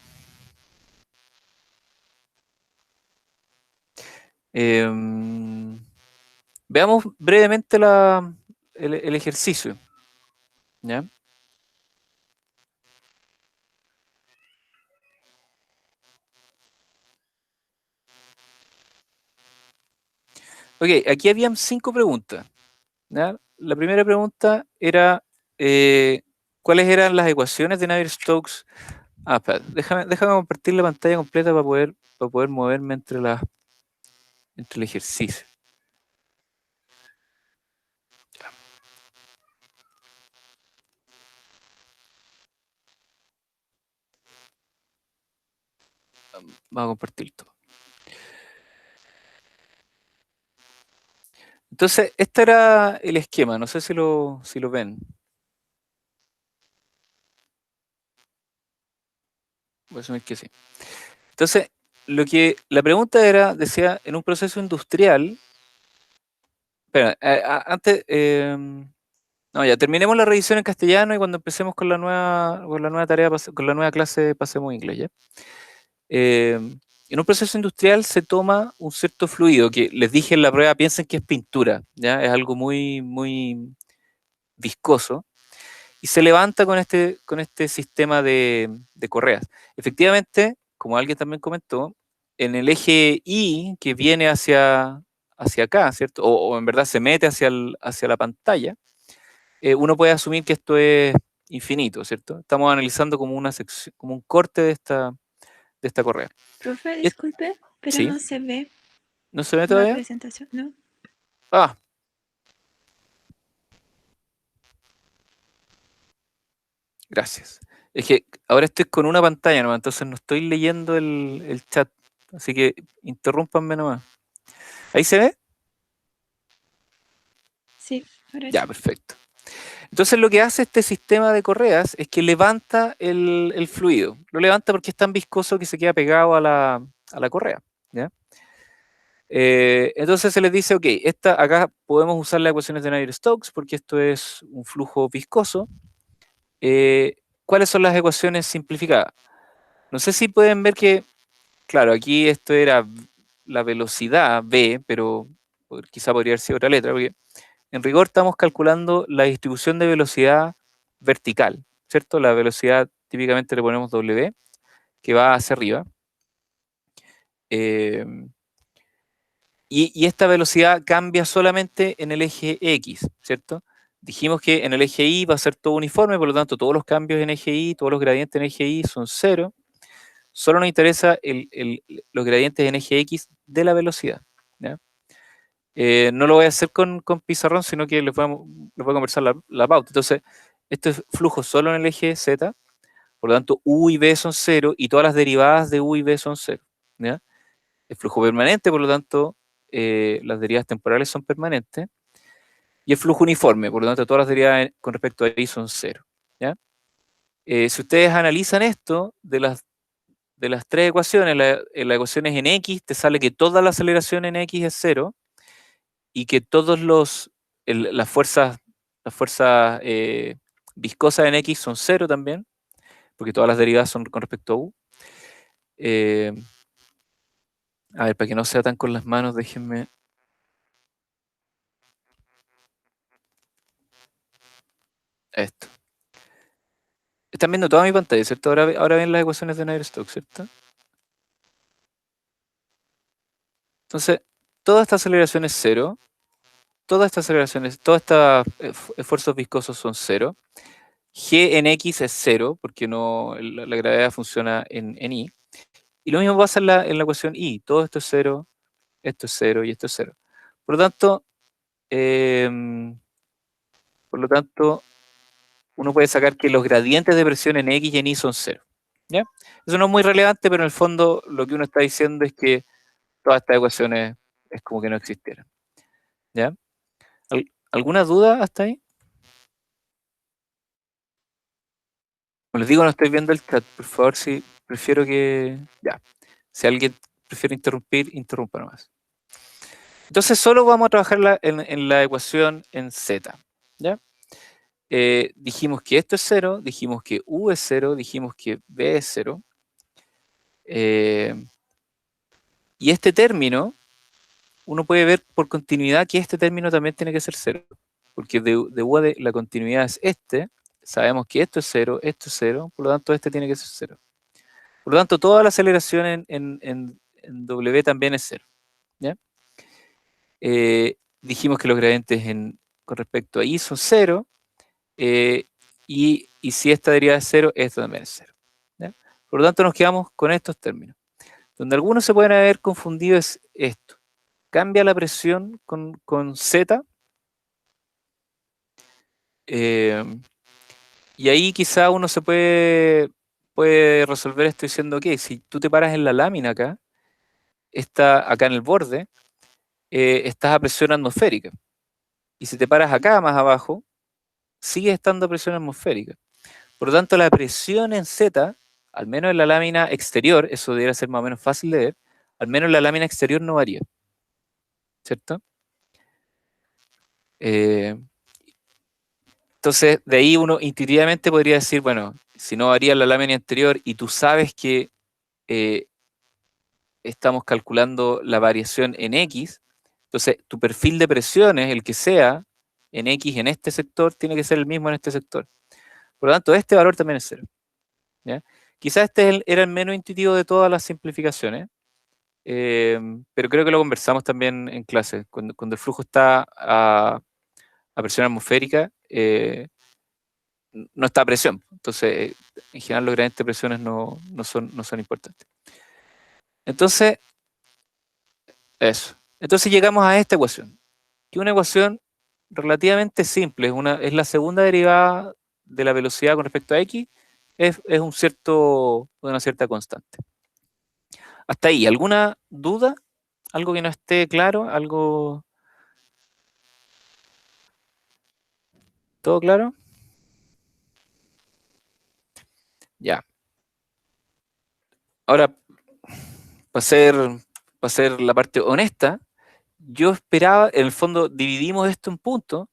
Veamos brevemente el ejercicio. ¿Ya? Ok, aquí habían 5 preguntas. ¿Ya? La primera pregunta era ¿cuáles eran las ecuaciones de Navier-Stokes? Espera, déjame compartir la pantalla completa para poder moverme entre el ejercicio. Vamos a compartir todo. Entonces, este era el esquema, no sé si lo ven. Voy a asumir que sí. Entonces, la pregunta decía, en un proceso industrial, espera, antes, no, ya terminemos la revisión en castellano y cuando empecemos con la nueva tarea, con la nueva clase, pasemos a inglés, ¿ya? En un proceso industrial se toma un cierto fluido, que les dije en la prueba, piensen que es pintura, ¿ya? Es algo muy, muy, viscoso, y se levanta con este sistema de correas. Efectivamente, como alguien también comentó, en el eje Y que viene hacia acá, ¿cierto? O en verdad se mete hacia la pantalla, uno puede asumir que esto es infinito, ¿cierto? Estamos analizando como una sección, como un corte de esta correa. Profe, Y disculpe, pero ¿sí? no se ve ¿No se ve la todavía? presentación, ¿no? Ah. Gracias. Es que ahora estoy con una pantalla nomás, entonces no estoy leyendo el chat. Así que interrúmpanme nomás. ¿Ahí se ve? Sí, ahora Ya, sí. perfecto. Entonces lo que hace este sistema de correas es que levanta el fluido. Lo levanta porque es tan viscoso que se queda pegado a la correa. ¿Ya? Entonces se les dice, ok, acá podemos usar las ecuaciones de Navier-Stokes porque esto es un flujo viscoso. ¿Cuáles son las ecuaciones simplificadas? No sé si pueden ver que, claro, aquí esto era la velocidad v, pero quizá podría haber sido otra letra, porque en rigor estamos calculando la distribución de velocidad vertical, ¿cierto? La velocidad típicamente le ponemos w, que va hacia arriba. Eh, y esta velocidad cambia solamente en el eje X, ¿cierto? Dijimos que en el eje Y va a ser todo uniforme, por lo tanto todos los cambios en eje Y, todos los gradientes en eje Y son 0. Solo nos interesa los gradientes en eje X de la velocidad. ¿Ya? No lo voy a hacer con pizarrón, sino que les voy a conversar la pauta. Entonces, esto es flujo solo en el eje Z, por lo tanto U y V son 0 y todas las derivadas de U y V son 0. ¿Ya? Es flujo permanente, por lo tanto, las derivadas temporales son permanentes. Y es flujo uniforme, por lo tanto, todas las derivadas con respecto a Y son 0. ¿Ya? Si ustedes analizan esto, de las tres ecuaciones, la ecuación es en X, te sale que toda la aceleración en X es 0 y que todas las fuerzas viscosas en X son 0 también, porque todas las derivadas son con respecto a U. A ver, para que no sea tan con las manos, déjenme. Esto. Están viendo toda mi pantalla, ¿cierto? Ahora ven las ecuaciones de Navier-Stokes, ¿cierto? Entonces, toda esta aceleración es 0. Todas estos esfuerzos viscosos son 0. G en X es 0, porque la gravedad funciona en Y. Y lo mismo pasa en la ecuación Y. Todo esto es 0, esto es 0 y esto es 0. Por lo tanto, uno puede sacar que los gradientes de presión en X y en Y son 0. ¿Ya? Eso no es muy relevante, pero en el fondo lo que uno está diciendo es que todas estas ecuaciones es como que no existieran. ¿Ya? ¿Alguna duda hasta ahí? Como les digo, no estoy viendo el chat. Por favor, si prefiero que... Ya. Si alguien prefiere interrumpir, interrumpa nomás. Entonces solo vamos a trabajar en la ecuación en Z. ¿Ya? Dijimos que esto es 0, dijimos que U es 0, dijimos que B es 0. Y este término, uno puede ver por continuidad que este término también tiene que ser 0. Porque de U a D la continuidad es este. Sabemos que esto es 0, esto es 0, por lo tanto este tiene que ser 0. Por lo tanto, toda la aceleración en W también es 0. ¿Ya? Dijimos que los gradientes con respecto a Y son 0. Y si esta derivada es 0, esta también es 0. ¿Ya? Por lo tanto, nos quedamos con estos términos. Donde algunos se pueden haber confundido es esto. Cambia la presión con Z. Y ahí quizá uno se puede resolver esto diciendo, ok, si tú te paras en la lámina acá en el borde, estás a presión atmosférica. Y si te paras acá más abajo, sigues estando a presión atmosférica. Por lo tanto, la presión en Z, al menos en la lámina exterior, eso debería ser más o menos fácil de ver, al menos en la lámina exterior no varía. ¿Cierto? Entonces, de ahí uno intuitivamente podría decir, bueno, si no varía la lámina interior y tú sabes que estamos calculando la variación en X, entonces tu perfil de presiones, el que sea, en X en este sector tiene que ser el mismo en este sector. Por lo tanto, este valor también es 0. ¿Ya? Quizás este era el menos intuitivo de todas las simplificaciones, pero creo que lo conversamos también en clase. Cuando el flujo está a presión atmosférica, no está a presión. Entonces, en general los gradientes de presiones no son importantes. Entonces, eso. Entonces llegamos a esta ecuación, que es una ecuación relativamente simple, es la segunda derivada de la velocidad con respecto a X, es una cierta constante. Hasta ahí, ¿alguna duda? ¿Algo que no esté claro? ¿Algo? ¿Todo claro? Ya. Ahora, para ser la parte honesta, yo esperaba, en el fondo dividimos esto en puntos,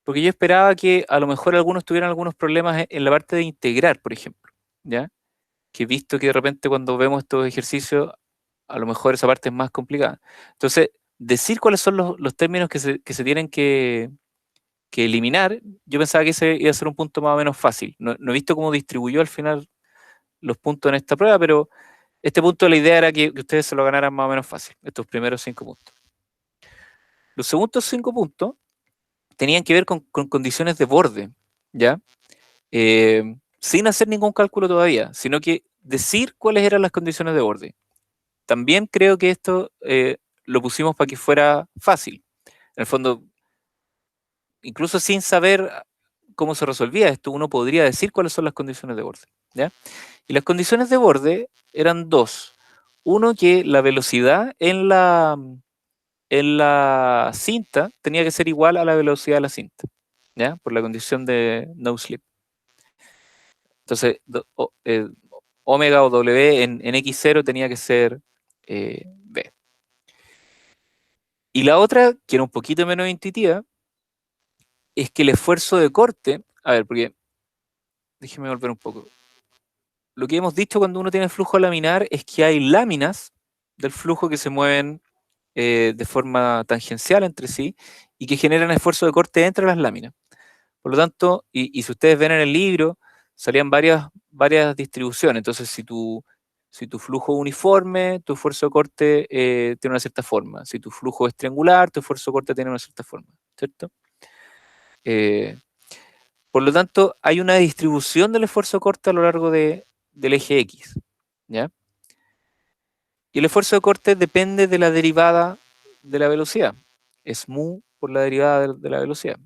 porque yo esperaba que a lo mejor algunos tuvieran algunos problemas en la parte de integrar, por ejemplo, ¿ya? Que he visto que de repente cuando vemos estos ejercicios, a lo mejor esa parte es más complicada. Entonces, decir cuáles son los términos que se tienen que eliminar, yo pensaba que ese iba a ser un punto más o menos fácil. No he visto cómo distribuyó al final los puntos en esta prueba, pero este punto la idea era que ustedes se lo ganaran más o menos fácil, estos primeros 5 puntos. Los segundos 5 puntos tenían que ver con condiciones de borde, ¿ya? Sin hacer ningún cálculo todavía, sino que decir cuáles eran las condiciones de borde. También creo que esto lo pusimos para que fuera fácil. En el fondo, incluso sin saber cómo se resolvía esto, uno podría decir cuáles son las condiciones de borde, ¿ya? Y las condiciones de borde eran dos. Uno, que la velocidad en la cinta tenía que ser igual a la velocidad de la cinta, ¿ya? Por la condición de no slip. Entonces, omega o W en X0 tenía que ser B. Y la otra, que era un poquito menos intuitiva, es que el esfuerzo de corte, a ver, porque déjeme volver un poco. Lo que hemos dicho cuando uno tiene flujo laminar es que hay láminas del flujo que se mueven de forma tangencial entre sí y que generan esfuerzo de corte entre las láminas. Por lo tanto, y si ustedes ven en el libro, salían varias distribuciones. Entonces, si tu flujo es uniforme, tu esfuerzo de corte tiene una cierta forma. Si tu flujo es triangular, tu esfuerzo de corte tiene una cierta forma, ¿cierto? Por lo tanto, hay una distribución del esfuerzo de corte a lo largo del eje X, ¿ya? Y el esfuerzo de corte depende de la derivada de la velocidad. Es mu por la derivada de la velocidad.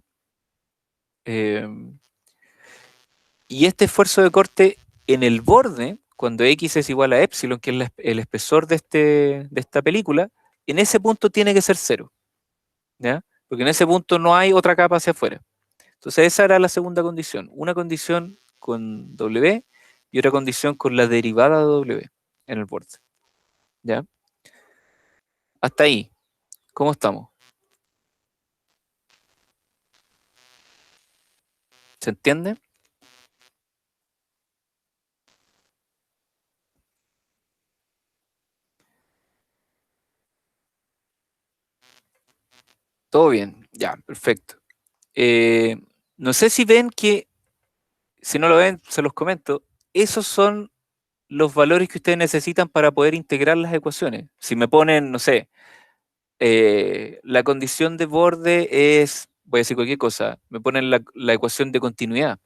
Y este esfuerzo de corte en el borde, cuando X es igual a epsilon, que es el espesor de esta película, en ese punto tiene que ser 0, ¿ya? Porque en ese punto no hay otra capa hacia afuera. Entonces esa era la segunda condición. Una condición con W y otra condición con la derivada de W en el borde, ¿ya? Hasta ahí, ¿cómo estamos? ¿Se entiende? Todo bien, ya, perfecto. No sé si ven que, si no lo ven, se los comento, esos son los valores que ustedes necesitan para poder integrar las ecuaciones. Si me ponen, no sé, la condición de borde es, voy a decir cualquier cosa, me ponen la ecuación de continuidad.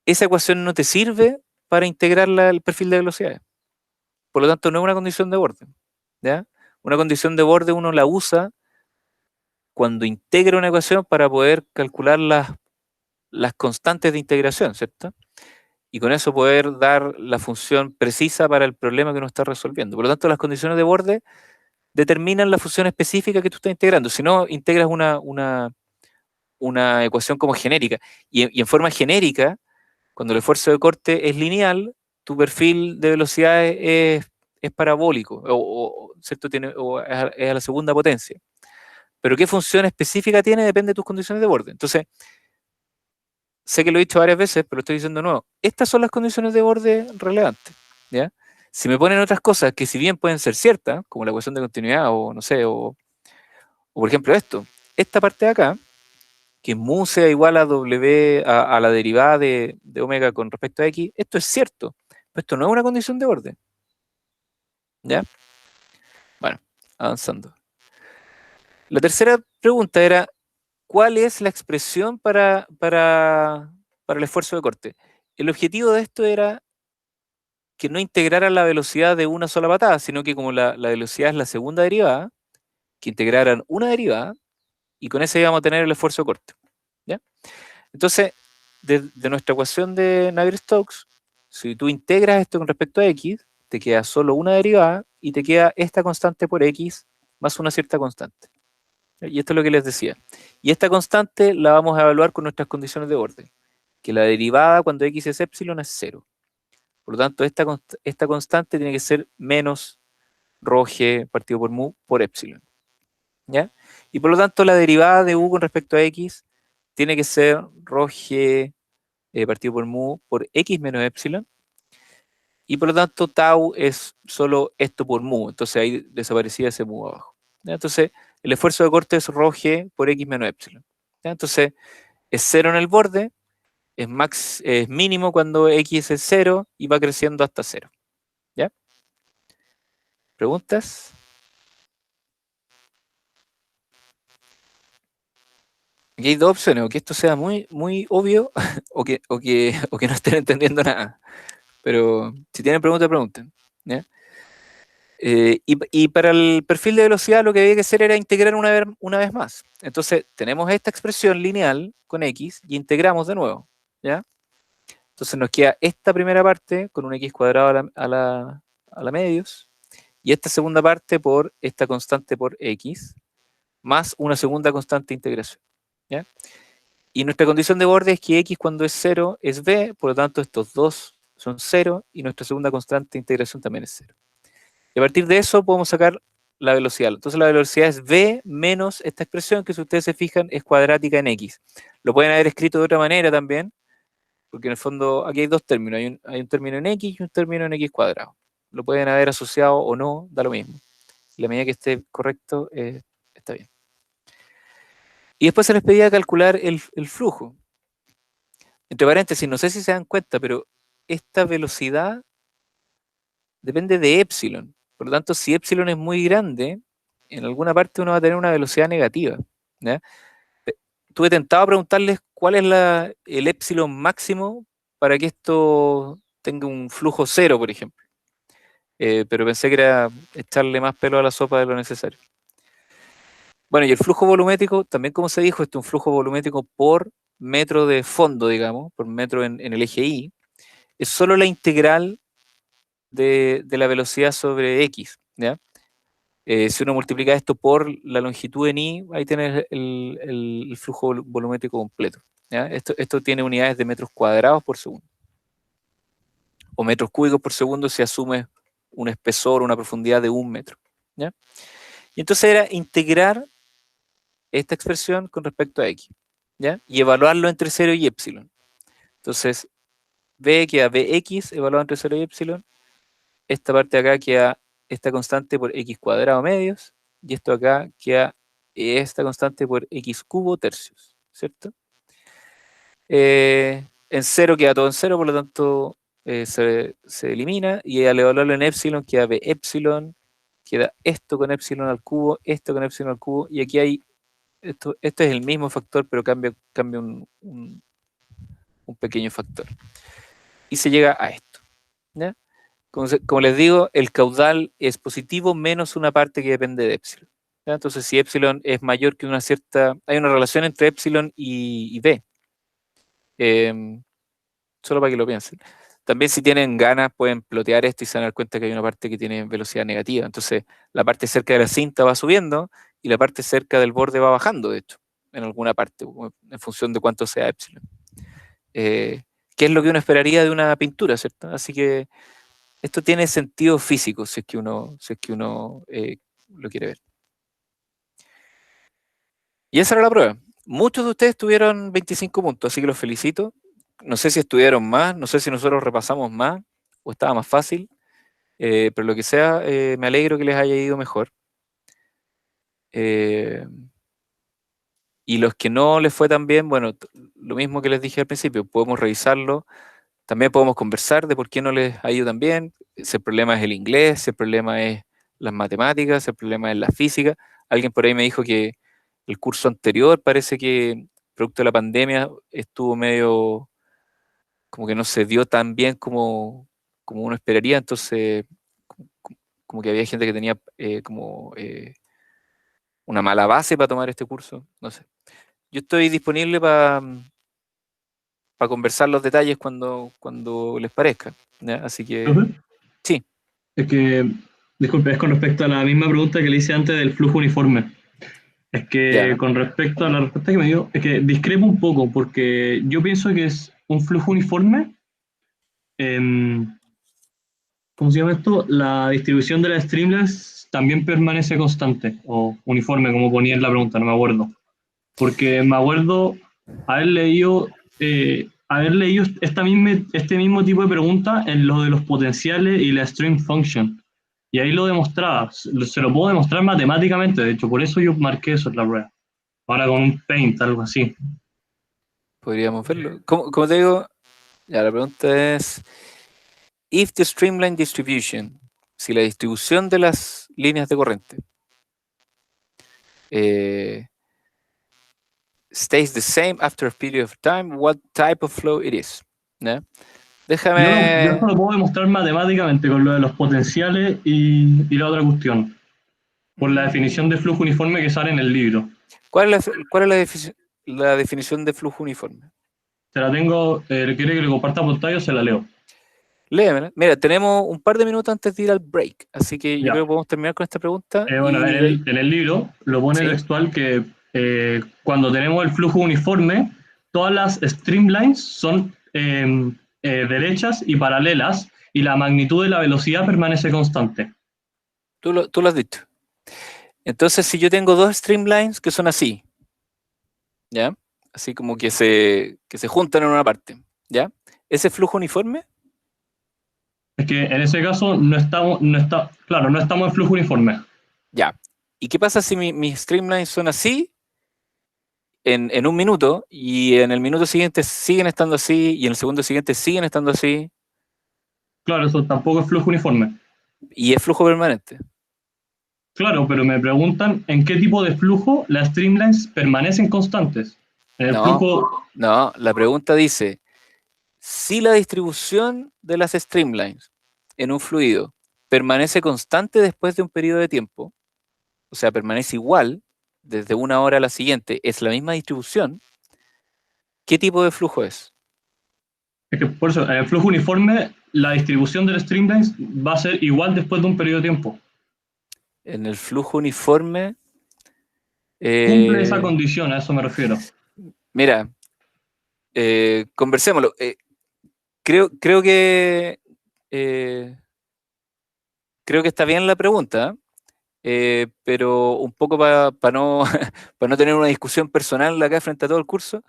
Esa ecuación no te sirve para integrar el perfil de velocidades. Por lo tanto, no es una condición de borde, ¿ya? Una condición de borde uno la usa cuando integra una ecuación para poder calcular las constantes de integración, ¿cierto? Y con eso poder dar la función precisa para el problema que uno está resolviendo. Por lo tanto, las condiciones de borde determinan la función específica que tú estás integrando. Si no, integras una ecuación como genérica. Y en forma genérica, cuando el esfuerzo de corte es lineal, tu perfil de velocidad es parabólico, ¿cierto? Es a la segunda potencia. Pero qué función específica tiene depende de tus condiciones de borde. Entonces, sé que lo he dicho varias veces, pero lo estoy diciendo de nuevo. Estas son las condiciones de borde relevantes, ¿ya? Si me ponen otras cosas que si bien pueden ser ciertas, como la ecuación de continuidad o no sé, o por ejemplo esto, esta parte de acá, que mu sea igual a w, a la derivada de omega con respecto a x, esto es cierto, pero esto no es una condición de orden. ¿Ya? Bueno, avanzando. La tercera pregunta era, ¿cuál es la expresión para el esfuerzo de corte? El objetivo de esto era que no integrara la velocidad de una sola patada, sino que como la velocidad es la segunda derivada, que integraran una derivada, y con esa íbamos a tener el esfuerzo de corte. ¿Ya? Entonces, de nuestra ecuación de Navier-Stokes, si tú integras esto con respecto a x, te queda solo una derivada y te queda esta constante por x más una cierta constante. Y esto es lo que les decía. Y esta constante la vamos a evaluar con nuestras condiciones de orden, que la derivada cuando x es epsilon es 0. Por lo tanto, esta constante tiene que ser menos rho g partido por mu por epsilon. ¿Ya? Y por lo tanto, la derivada de u con respecto a x tiene que ser rho g partido por mu por x menos epsilon. Y por lo tanto, tau es solo esto por mu. Entonces ahí desaparecía ese mu abajo. ¿Ya? Entonces, el esfuerzo de corte es rho g por x menos epsilon. ¿Ya? Entonces, es 0 en el borde, es mínimo cuando x es 0 y va creciendo hasta 0. ¿Ya? ¿Preguntas? Aquí hay dos opciones, o que esto sea muy, muy obvio o que no estén entendiendo nada. Pero si tienen preguntas, pregunten. ¿Ya? Y para el perfil de velocidad lo que había que hacer era integrar una vez más. Entonces tenemos esta expresión lineal con x y integramos de nuevo. ¿Ya? Entonces nos queda esta primera parte con un x cuadrado a la medios y esta segunda parte por esta constante por x más una segunda constante de integración. ¿Ya? Y nuestra condición de borde es que x cuando es 0 es b, por lo tanto estos dos son 0 y nuestra segunda constante de integración también es 0. Y a partir de eso podemos sacar la velocidad. Entonces la velocidad es v menos esta expresión que si ustedes se fijan es cuadrática en x. Lo pueden haber escrito de otra manera también, porque en el fondo aquí hay dos términos. Hay un término en x y un término en x cuadrado. Lo pueden haber asociado o no, da lo mismo. La medida que esté correcto, está bien. Y después se les pedía calcular el flujo. Entre paréntesis, no sé si se dan cuenta, pero esta velocidad depende de epsilon. Por lo tanto, si epsilon es muy grande, en alguna parte uno va a tener una velocidad negativa. ¿Ya? Tuve tentado preguntarles cuál es el epsilon máximo para que esto tenga un flujo cero, por ejemplo. Pero pensé que era echarle más pelo a la sopa de lo necesario. Bueno, y el flujo volumétrico, también como se dijo, esto es un flujo volumétrico por metro de fondo, digamos, por metro en el eje Y, es solo la integral de la velocidad sobre X, ¿ya? Si uno multiplica esto por la longitud en Y, ahí tienes el flujo volumétrico completo, ¿ya? Esto tiene unidades de metros cuadrados por segundo, o metros cúbicos por segundo si asume un espesor, una profundidad de 1 metro, ¿ya? Y entonces era integrar esta expresión con respecto a x, ¿ya? Y evaluarlo entre 0 y epsilon. Entonces, b queda bx evaluado entre 0 y epsilon, esta parte de acá queda esta constante por x cuadrado medios, y esto acá queda esta constante por x cubo tercios, ¿cierto? En 0 queda todo en 0, por lo tanto se elimina, y al evaluarlo en epsilon queda b epsilon, queda esto con epsilon al cubo, esto con epsilon al cubo, y aquí hay este es el mismo factor, pero cambia un pequeño factor. Y se llega a esto. ¿Ya? Como les digo, el caudal es positivo menos una parte que depende de epsilon. ¿Ya? Entonces, si epsilon es mayor que una cierta... Hay una relación entre epsilon y b. Solo para que lo piensen. También si tienen ganas pueden plotear esto y se van a dar cuenta que hay una parte que tiene velocidad negativa. Entonces, la parte cerca de la cinta va subiendo y la parte cerca del borde va bajando, de hecho, en alguna parte, en función de cuánto sea epsilon. Que es lo que uno esperaría de una pintura, ¿cierto? Así que esto tiene sentido físico si es que uno lo quiere ver. Y esa era la prueba. Muchos de ustedes tuvieron 25 puntos, así que los felicito. No sé si estudiaron más, no sé si nosotros repasamos más o estaba más fácil, pero lo que sea, me alegro que les haya ido mejor. Y los que no les fue tan bien, bueno, lo mismo que les dije al principio, podemos revisarlo, también podemos conversar de por qué no les ha ido tan bien, si el problema es el inglés, si el problema es las matemáticas, si el problema es la física. Alguien por ahí me dijo que el curso anterior parece que, producto de la pandemia, estuvo medio, como que no se dio tan bien como uno esperaría, entonces como que había gente que tenía una mala base para tomar este curso, no sé. Yo estoy disponible para conversar los detalles cuando les parezca, ¿ya? Así que, Profe, sí, es que, disculpe, es con respecto a la misma pregunta que le hice antes del flujo uniforme. Es que ya, con respecto a la respuesta que me dio, es que discrepo un poco, porque yo pienso que es un flujo uniforme. em, ¿Cómo se llama esto? La distribución de las streamlines también permanece constante, o uniforme, como ponía en la pregunta, no me acuerdo. Porque me acuerdo haber leído este mismo tipo de pregunta en lo de los potenciales y la stream function. Y ahí lo demostraba, se lo puedo demostrar matemáticamente, de hecho, por eso yo marqué eso en la prueba. Ahora con un paint, algo así. podríamos verlo. Como te digo, ya, la pregunta es, if the streamline distribution, si la distribución de las líneas de corriente eh, stays the same after a period of time, what type of flow it is. ¿Ya? Yo esto Déjame. lo puedo demostrar matemáticamente con lo de los potenciales y la otra cuestión, por la definición de flujo uniforme que sale en el libro. ¿Cuál es la definición de flujo uniforme? Se la tengo, ¿quiere que le comparta pantalla o se la leo? Léemela. Mira, tenemos un par de minutos antes de ir al break, así que yo Ya. creo que podemos terminar con esta pregunta Bueno, y de ahí. en el libro lo pone Sí. textual que cuando tenemos el flujo uniforme, todas las streamlines son derechas y paralelas y la magnitud de la velocidad permanece constante. Tú lo has dicho. Entonces, si yo tengo dos streamlines que son así, ¿ya? Así como que se juntan en una parte, ¿ya? ¿Ese flujo uniforme? Es que en ese caso no estamos en flujo uniforme. Ya. ¿Y qué pasa si mis streamlines son así en un minuto y en el minuto siguiente siguen estando así y en el segundo siguiente siguen estando así Claro, eso tampoco es flujo uniforme. y es flujo permanente? Claro, pero me preguntan en qué tipo de flujo las streamlines permanecen constantes. En el No, flujo, no, la pregunta dice, si la distribución de las streamlines en un fluido permanece constante después de un periodo de tiempo, o sea, permanece igual desde una hora a la siguiente, es la misma distribución, ¿qué tipo de flujo es? es que por eso, en el flujo uniforme, la distribución de las streamlines va a ser igual después de un periodo de tiempo. En el flujo uniforme, Cumple esa eh, condición, a eso me refiero. mira, conversémoslo. Creo eh, creo que está bien la pregunta, pero un poco para no, para no tener una discusión personal acá frente a todo el curso,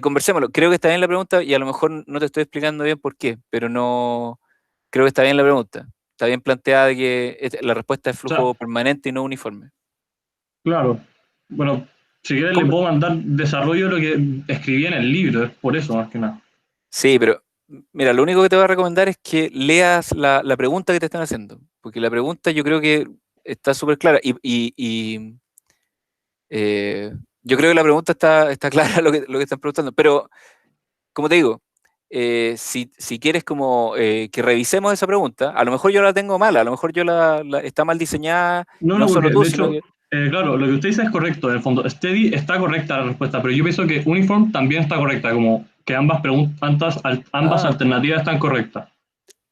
conversémoslo. Creo que está bien la pregunta y a lo mejor no te estoy explicando bien por qué, pero no, creo que está bien la pregunta. Está bien planteada de que la respuesta es O sea, flujo permanente y no uniforme. claro. Bueno, si quieres le ¿Cómo? puedo mandar desarrollo de lo que escribí en el libro, es por eso más que nada. Sí, pero mira, lo único que te voy a recomendar es que leas la pregunta que te están haciendo, porque la pregunta yo creo que está súper clara y eh, yo creo que la pregunta está clara lo que están preguntando, pero como te digo, si quieres como que revisemos esa pregunta, a lo mejor yo la tengo mala, a lo mejor está mal diseñada, No, no solo porque tú, de sino hecho, que... claro, lo que usted dice es correcto, en el fondo. Steady está correcta la respuesta, pero yo pienso que Uniform también está correcta, como que ambas Ah, alternativas están correctas.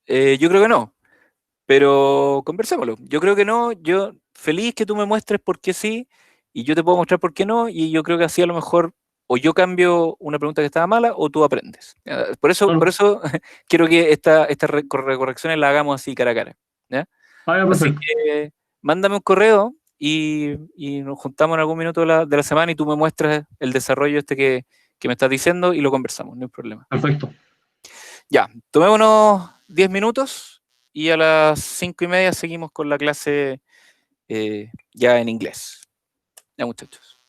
yo creo que no, pero conversémoslo. Yo creo que no, yo feliz que tú me muestres por qué sí, y yo te puedo mostrar por qué no, y yo creo que así a lo mejor o yo cambio una pregunta que estaba mala o tú aprendes. Por Claro. eso quiero que esta correcciones la hagamos así cara a cara. ¿Ya? Ah, ya, Así perfecto. que mándame un correo y nos juntamos en algún minuto de la semana y tú me muestras el desarrollo este que me estás diciendo y lo conversamos, no hay problema. Perfecto. Ya, tomémonos 10 minutos y a las 5:30 seguimos con la clase ya en inglés. Ya, muchachos.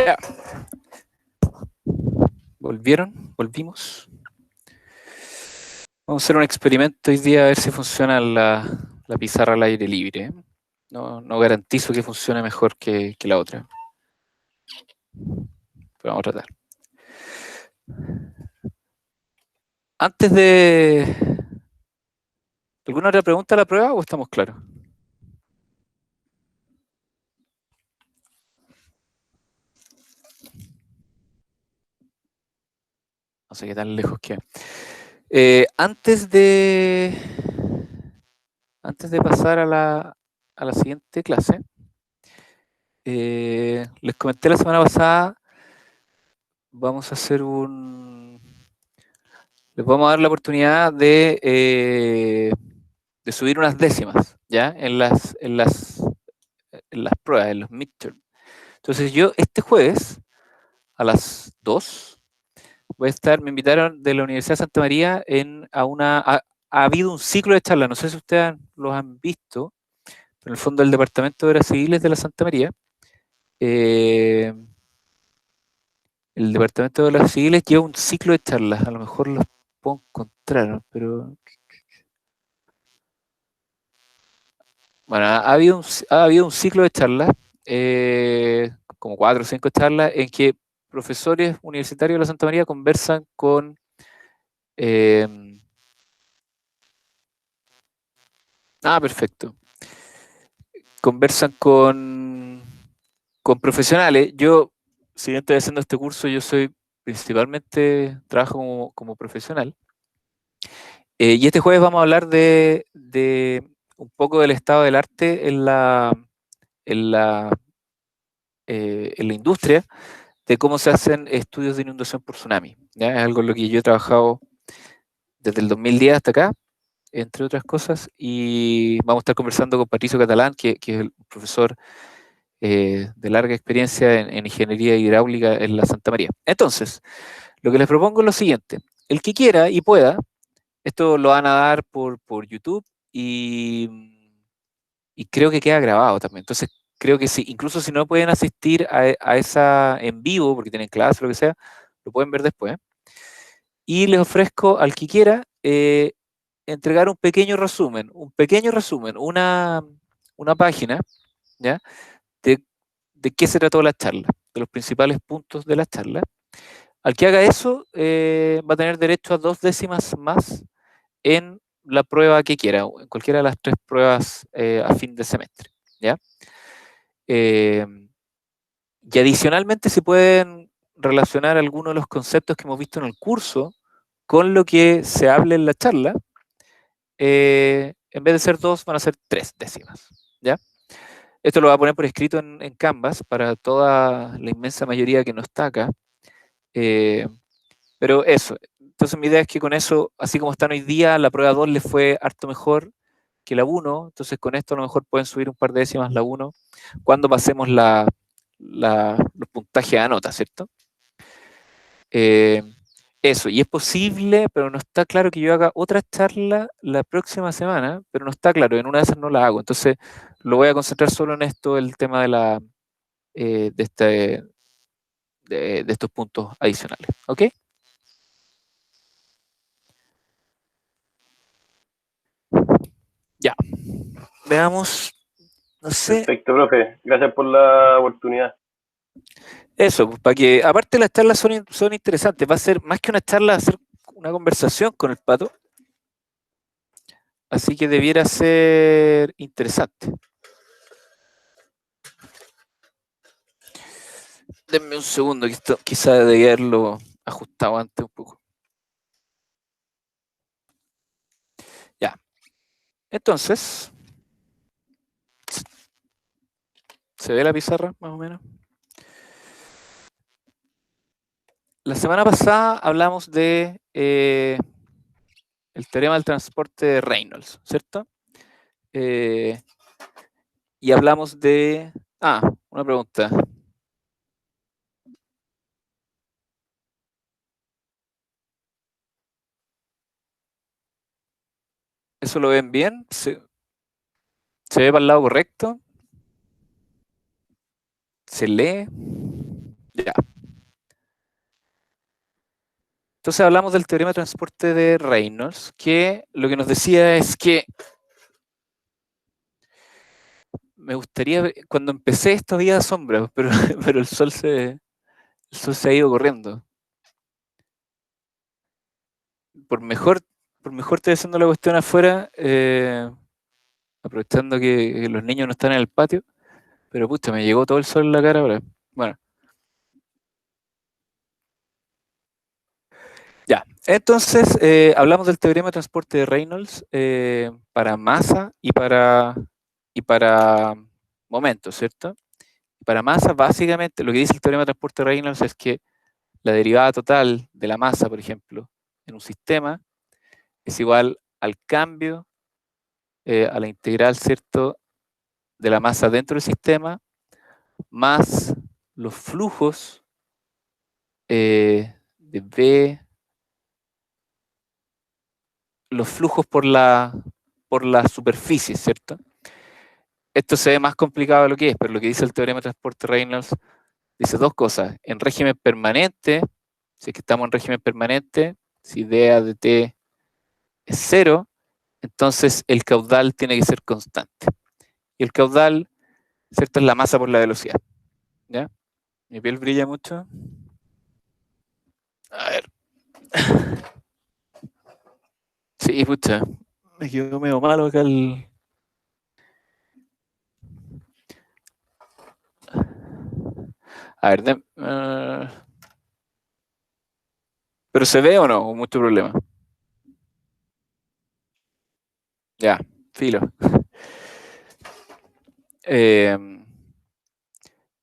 Ya. ¿Volvieron? ¿Volvimos? Vamos a hacer un experimento hoy día a ver si funciona la pizarra al aire libre. ¿Eh? No garantizo que funcione mejor que la otra. Pero vamos a tratar. Antes de... ¿Alguna otra pregunta a la prueba o estamos claros? No sé qué tan lejos queda. Antes de pasar a la siguiente clase, les comenté la semana pasada, vamos a hacer les vamos a dar la oportunidad de subir unas décimas, ¿ya? En las pruebas, en los midterms. Entonces yo este jueves a las 2 voy a estar, me invitaron de la Universidad de Santa María ha habido un ciclo de charlas, no sé si ustedes los han visto, pero en el fondo el Departamento de Obras Civiles de la Santa María, el Departamento de Obras Civiles lleva un ciclo de charlas, a lo mejor los puedo encontrar, ¿no? Pero bueno, ha habido un ciclo de charlas, como 4 o 5 charlas, en que profesores universitarios de la Santa María conversan con perfecto. Conversan con profesionales. Yo, si bien estoy haciendo este curso, yo soy trabajo como profesional. Y este jueves vamos a hablar de un poco del estado del arte en la industria, de cómo se hacen estudios de inundación por tsunami. ¿Ya? Es algo en lo que yo he trabajado desde el 2010 hasta acá, entre otras cosas, y vamos a estar conversando con Patricio Catalán, que es el profesor de larga experiencia en ingeniería hidráulica en la Santa María. Entonces, lo que les propongo es lo siguiente. El que quiera y pueda, esto lo van a dar por YouTube y creo que queda grabado también. Entonces, creo que sí, incluso si no pueden asistir a esa en vivo, porque tienen clase o lo que sea, lo pueden ver después. Y les ofrezco al que quiera entregar un pequeño resumen, una página, ¿ya? De qué se trató la charla, de los principales puntos de la charla. Al que haga eso, va a tener derecho a 2 décimas más en la prueba que quiera, en cualquiera de las 3 pruebas a fin de semestre, ¿ya? Y adicionalmente se pueden relacionar algunos de los conceptos que hemos visto en el curso con lo que se hable en la charla. En vez de ser 2, van a ser 3 décimas, ¿ya? Esto lo voy a poner por escrito en Canvas para toda la inmensa mayoría que no está acá. Pero eso, entonces mi idea es que con eso, así como están hoy día, la prueba 2 les fue harto mejor que la 1, entonces con esto a lo mejor pueden subir un par de décimas la 1 cuando pasemos los puntajes a nota, ¿cierto? Eso, y es posible, pero no está claro que yo haga otra charla la próxima semana, pero no está claro, en una de esas no la hago, entonces lo voy a concentrar solo en esto, el tema de estos puntos adicionales, ¿ok? Ya, veamos, no sé, Perfecto, profe. Gracias por la oportunidad. eso, pues, para que, aparte las charlas son interesantes, va a ser más que una charla, va a ser una conversación con el Pato, así que debiera ser interesante. Denme un segundo, que esto quizá debería haberlo ajustado antes un poco. Ya, entonces, ¿se ve la pizarra más o menos? La semana pasada hablamos de el teorema del transporte de Reynolds, ¿cierto? Y hablamos de... una pregunta. ¿Eso lo ven bien? ¿Se ve para el lado correcto? ¿Se lee? Ya. Entonces hablamos del teorema de transporte de Reynolds, que lo que nos decía es que me gustaría, cuando empecé esto había sombra, pero, pero el sol se ha ido corriendo. Por mejor, por mejor estoy haciendo la cuestión afuera, aprovechando que los niños no están en el patio, pero pucha, me llegó todo el sol en la cara ahora. Bueno, ya. Entonces, hablamos del teorema de transporte de Reynolds para masa y para momento, ¿cierto? Para masa, básicamente, lo que dice el teorema de transporte de Reynolds es que la derivada total de la masa, por ejemplo, en un sistema, es igual al cambio, a la integral, ¿cierto?, de la masa dentro del sistema, más los flujos de B, los flujos por la superficie, ¿cierto? Esto se ve más complicado de lo que es, pero lo que dice el teorema de transporte Reynolds dice dos cosas. En régimen permanente, si es que estamos en régimen permanente, si dA de t es cero, entonces el caudal tiene que ser constante. Y el caudal, ¿cierto?, es la masa por la velocidad. ¿Ya? ¿Mi piel brilla mucho? A ver. Sí, pucha. Me quedó medio malo acá el... A ver, ¿pero se ve o no? ¿O mucho problema? Ya, filo.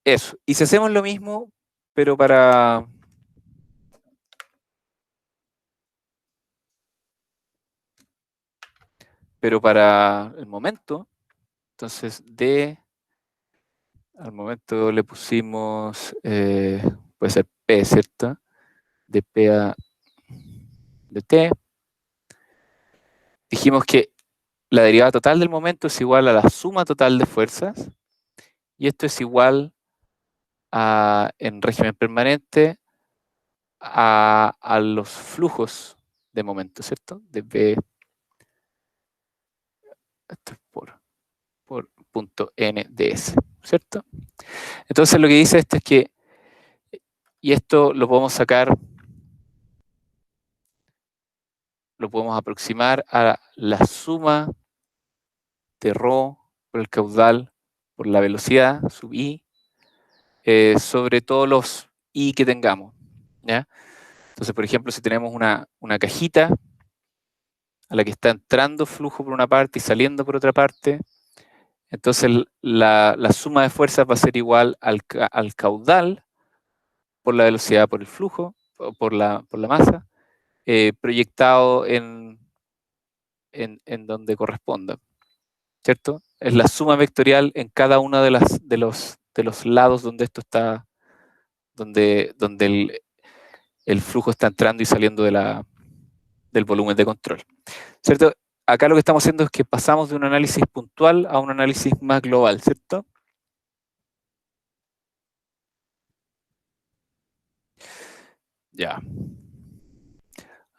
Eso. Y si hacemos lo mismo, pero para el momento, entonces D, al momento le pusimos, puede ser P, ¿cierto? De P a de T. Dijimos que la derivada total del momento es igual a la suma total de fuerzas, y esto es igual a, en régimen permanente, a los flujos de momento, ¿cierto? De B, esto es por punto N de S, ¿cierto? Entonces lo que dice esto es que, y esto lo podemos sacar, lo podemos aproximar a la suma de ρ por el caudal por la velocidad, sub i, sobre todos los i que tengamos, ¿ya? Entonces, por ejemplo, si tenemos una cajita a la que está entrando flujo por una parte y saliendo por otra parte, entonces la suma de fuerzas va a ser igual al caudal por la velocidad por el flujo, por la masa, proyectado en donde corresponda, ¿cierto? Es la suma vectorial en cada uno de los lados donde esto está, donde el flujo está entrando y saliendo del volumen de control, ¿cierto? Acá lo que estamos haciendo es que pasamos de un análisis puntual a un análisis más global, ¿cierto? Ya.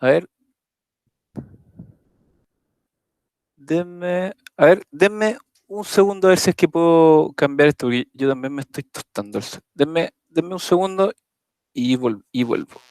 A ver, denme un segundo a ver si es que puedo cambiar esto, porque yo también me estoy tostando. Denme un segundo y vuelvo.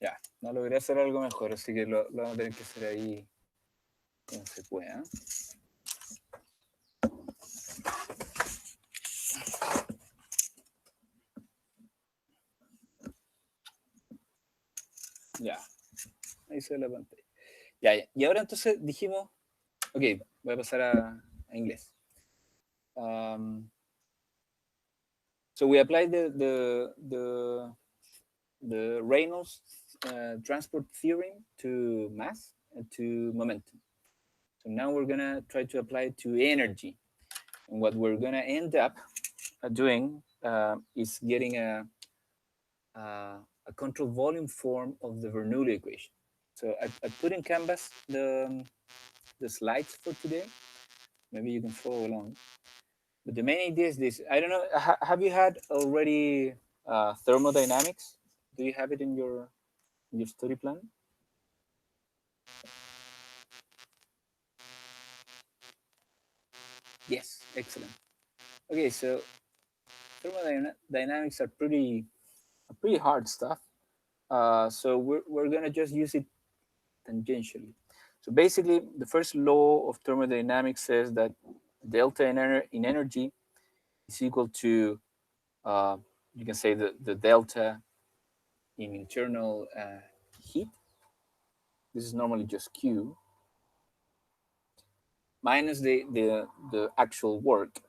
Ya, no logré hacer algo mejor, así que lo vamos a tener que hacer ahí como se pueda. Ya, ahí se ve la pantalla. Ya, ya. Y ahora entonces dijimos, ok, voy a pasar a inglés. So we apply the Reynolds transport theorem to mass and to momentum. So now we're gonna try to apply it to energy. And what we're gonna end up doing is getting a control volume form of the Bernoulli equation. So I put in Canvas the slides for today. Maybe you can follow along. But the main idea is this. I don't know, have you had already thermodynamics? Do you have it in your study plan? Yes, excellent. Okay, so thermodynamics are pretty hard stuff. So we're gonna just use it tangentially. So basically, the first law of thermodynamics says that delta in energy is equal to, you can say the delta in internal heat. This is normally just Q minus the actual work,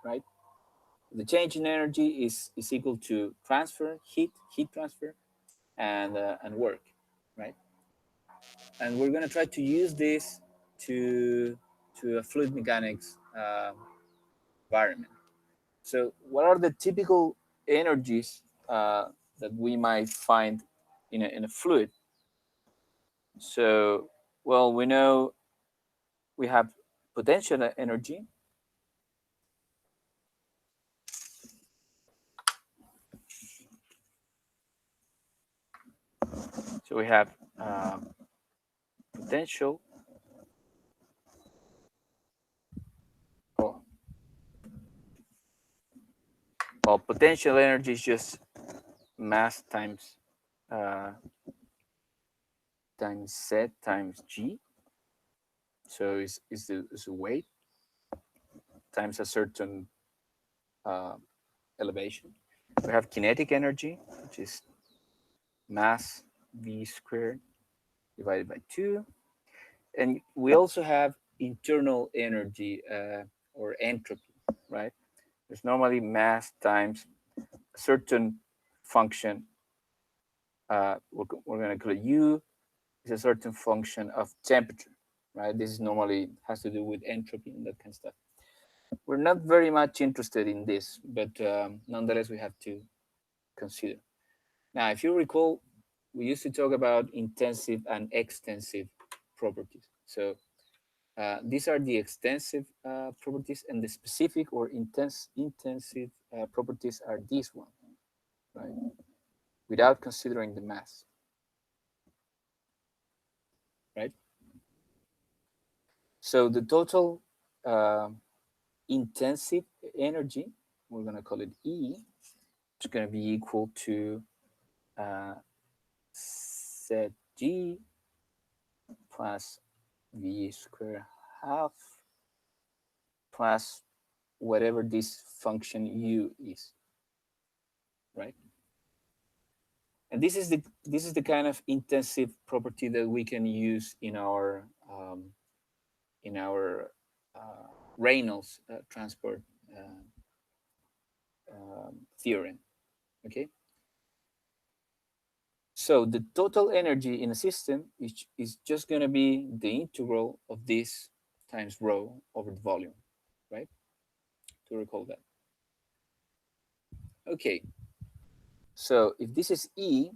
right? The change in energy is equal to transfer, heat transfer, and work, right? And we're gonna try to use this to a fluid mechanics environment. So what are the typical energies that we might find in a fluid? So, well, we know we have potential energy. So we have potential. Well, potential energy is just mass times Z times G. So is the weight times a certain elevation. We have kinetic energy, which is mass V squared divided by 2. And we also have internal energy or entropy, right? There's normally mass times a certain function. We're going to call it U is a certain function of temperature, right? This is normally has to do with entropy and that kind of stuff. We're not very much interested in this, but nonetheless, we have to consider. Now, if you recall, we used to talk about intensive and extensive properties. So these are the extensive properties, and the specific or intensive properties are these ones, right? Without considering the mass, right? So the total intensive energy, we're going to call it E, is going to be equal to ZG plus V squared half plus whatever this function U is, right? And this is the kind of intensive property that we can use in our Reynolds transport theorem. Okay. So the total energy in a system is just going to be the integral of this times rho over the volume, right? To recall that. Okay. So if this is E,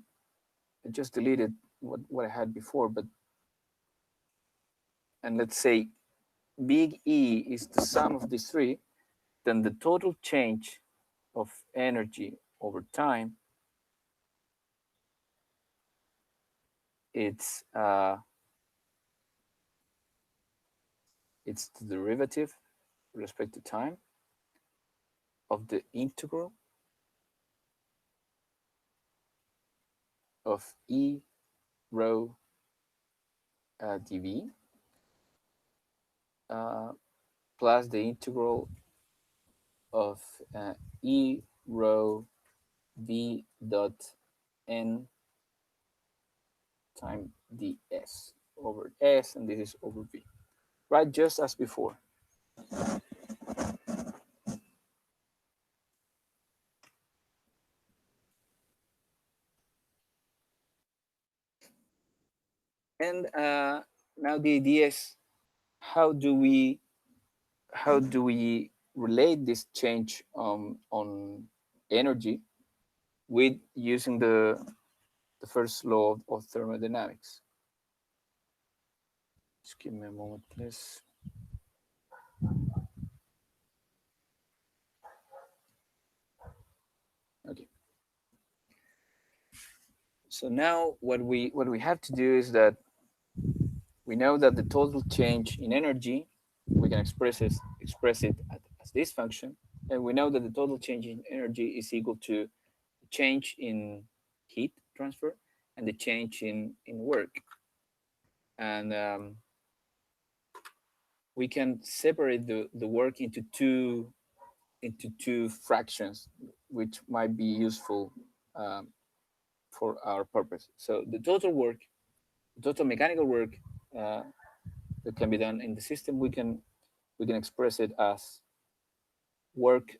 I just deleted what I had before, and let's say big E is the sum of these three, then the total change of energy over time, it's the derivative with respect to time of the integral of E rho dV plus the integral of E rho V dot N times ds over S, and this is over V, right? Just as before. And now the idea is, how do we relate this change on energy with using the first law of thermodynamics? Just give me a moment, please. Okay. So now what we have to do is that we know that the total change in energy, we can express it as this function, and we know that the total change in energy is equal to the change in heat transfer and the change in work. And we can separate the work into two fractions, which might be useful for our purpose. So the total work, the total mechanical work that can be done in the system, we can express it as work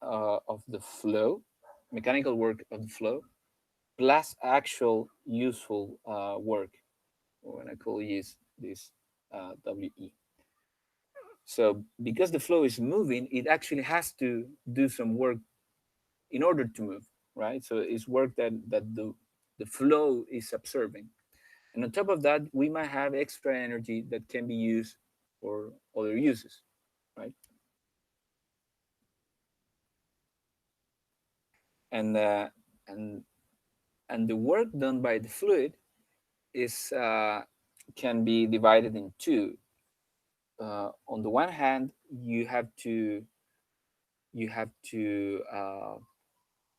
of the flow, mechanical work of the flow, plus actual useful work. When I call this WE. So because the flow is moving, it actually has to do some work in order to move, right? So it's work that the flow is observing. And on top of that, we might have extra energy that can be used for other uses, right? And the work done by the fluid is can be divided in two. On the one hand, you have to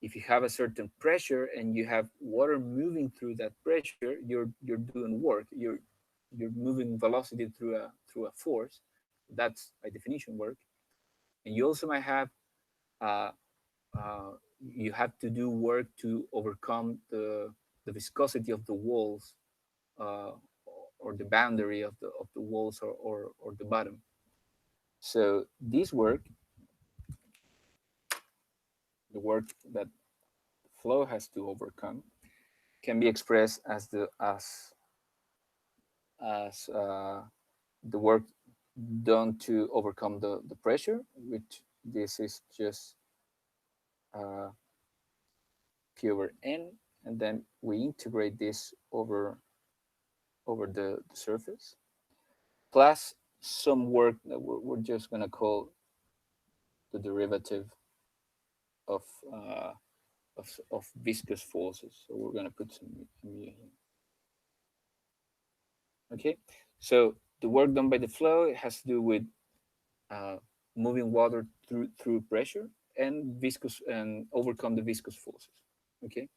if you have a certain pressure and you have water moving through that pressure, you're doing work. You're moving velocity through a force. That's by definition work. And you also might have you have to do work to overcome the viscosity of the walls or the boundary of the walls or the bottom. So this work, the work that flow has to overcome, can be expressed as the work done to overcome the pressure, which this is just P over N, and then we integrate this over the surface, plus some work that we're just going to call the derivative of viscous forces. So we're going to put some mu here. Okay, so the work done by the flow, it has to do with moving water through pressure and viscous and overcome the viscous forces. Okay.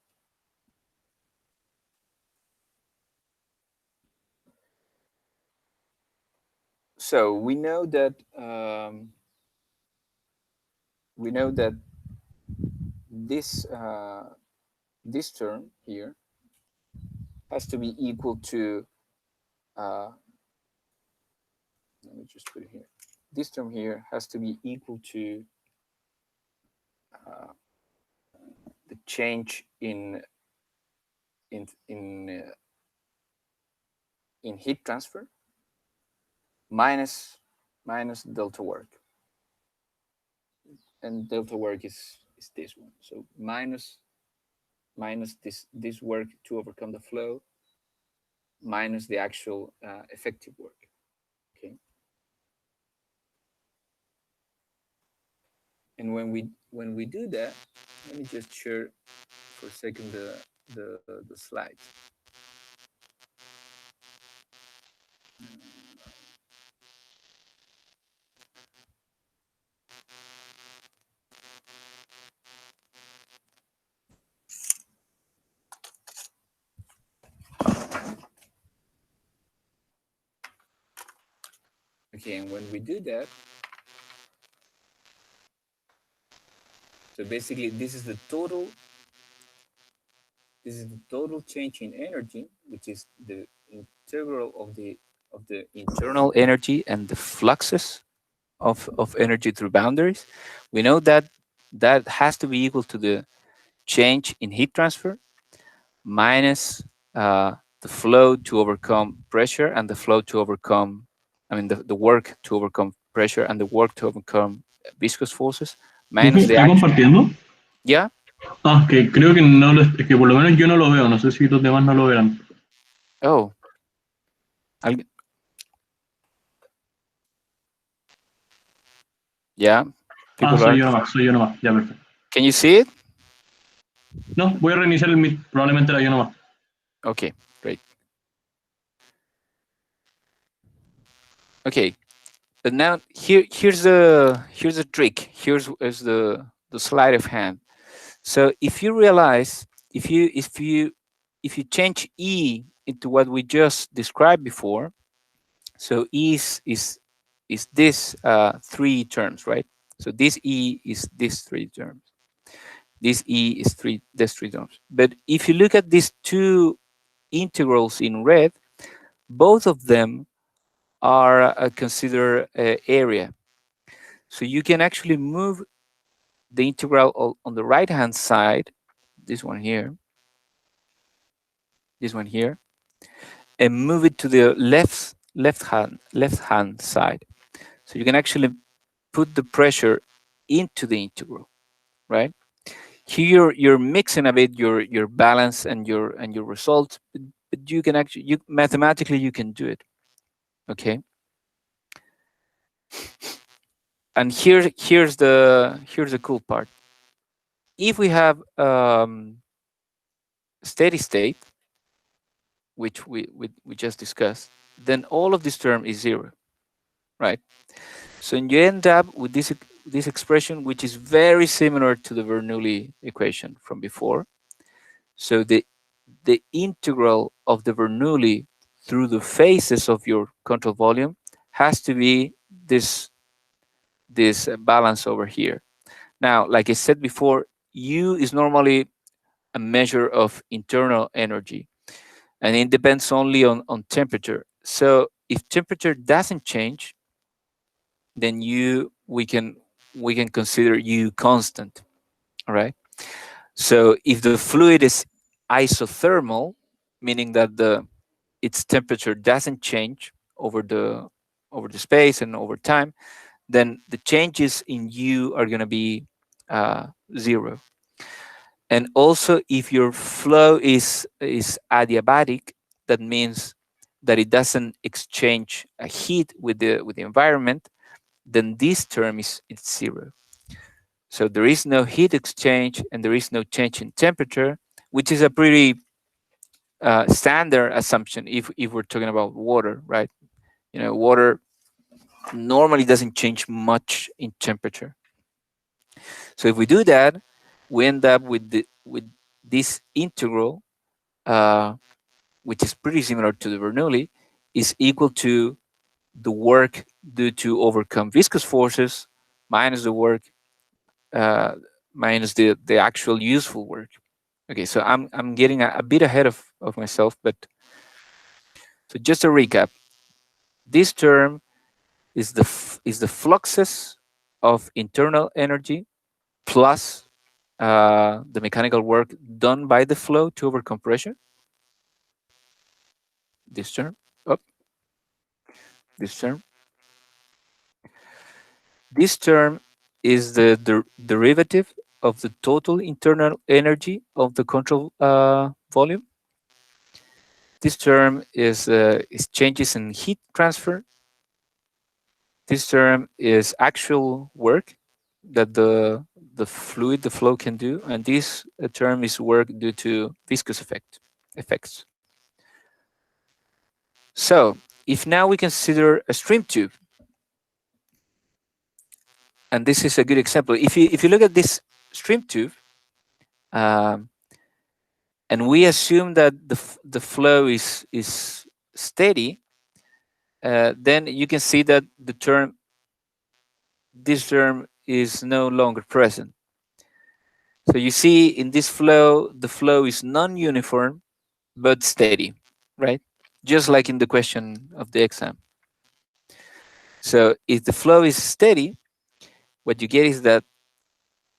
So we know that this this term here has to be equal to let me just put it here. This term here has to be equal to the change in heat transfer minus delta work, and delta work is this one. So minus this work to overcome the flow minus the actual effective work. Okay. And when we do that, let me just share for a second the slides. Okay, and when we do that, so basically this is the total change in energy, which is the integral of the internal energy and the fluxes of energy through boundaries. We know that that has to be equal to the change in heat transfer minus the flow to overcome pressure and the flow to overcome, I mean, the work to overcome pressure and the work to overcome viscous forces minus the ¿Está action. compartiendo? Yeah. Ah, que creo que no lo, es que por lo menos yo no lo veo, no sé si los demás no lo verán. Oh. Yeah. Soy yo nomás, ya perfecto. Can you see it? No, voy a reiniciar el Meet, probablemente era yo nomás. Okay, great. Okay, but now here's the trick. Here's the sleight of hand. So if you realize, if you change E into what we just described before, so E is this three terms, right? So this E is these three terms. This E is these three terms. But if you look at these two integrals in red, both of them are considered area. So you can actually move the integral on the right hand side, this one here, and move it to the left hand side. So you can actually put the pressure into the integral, right? Here you're mixing a bit your balance and your results, but you can actually mathematically you can do it. Okay. And here's the cool part. If we have steady state, which we just discussed, then all of this term is zero, right? So you end up with this expression, which is very similar to the Bernoulli equation from before. So the integral of the Bernoulli through the phases of your control volume has to be this balance over here. Now, like I said before, U is normally a measure of internal energy, and it depends only on temperature. So if temperature doesn't change, then we can consider U constant. All right. So if the fluid is isothermal, meaning that its temperature doesn't change over the space and over time, then the changes in U are going to be zero. And also, if your flow is adiabatic, that means that it doesn't exchange heat with the environment, then this term is zero. So there is no heat exchange and there is no change in temperature, which is a pretty standard assumption if we're talking about water, right? You know, water normally doesn't change much in temperature. So if we do that, we end up with this integral, which is pretty similar to the Bernoulli, is equal to the work due to overcome viscous forces minus the work minus the actual useful work. Okay, so I'm getting a bit ahead of myself, but so just a recap. This term is the fluxes of internal energy plus the mechanical work done by the flow to overcome pressure. This term, this term. This term is the derivative of the total internal energy of the control volume. This term is changes in heat transfer. This term is actual work that the flow can do, and this term is work due to viscous effects. So, if now we consider a stream tube, and this is a good example. If you look at this stream tube, and we assume that the flow is steady, then you can see that this term is no longer present. So you see in this flow, the flow is non-uniform, but steady, right? Just like in the question of the exam. So if the flow is steady, what you get is that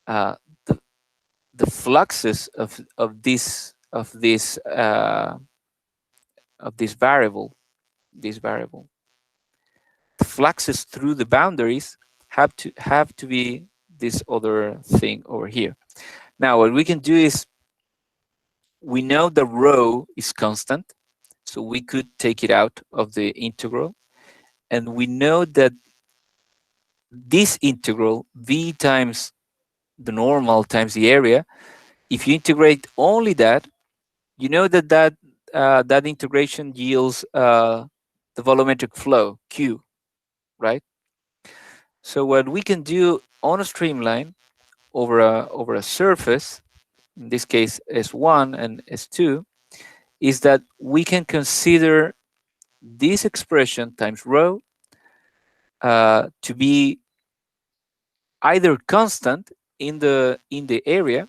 uh, the fluxes of this variable, the fluxes through the boundaries have to be this other thing over here. Now what we can do is, we know the rho is constant, so we could take it out of the integral, and we know that this integral, v times the normal times the area, if you integrate only that, you know that that integration yields the volumetric flow, Q, right? So what we can do on a streamline over a surface, in this case S1 and S2, is that we can consider this expression times rho to be either constant in the area,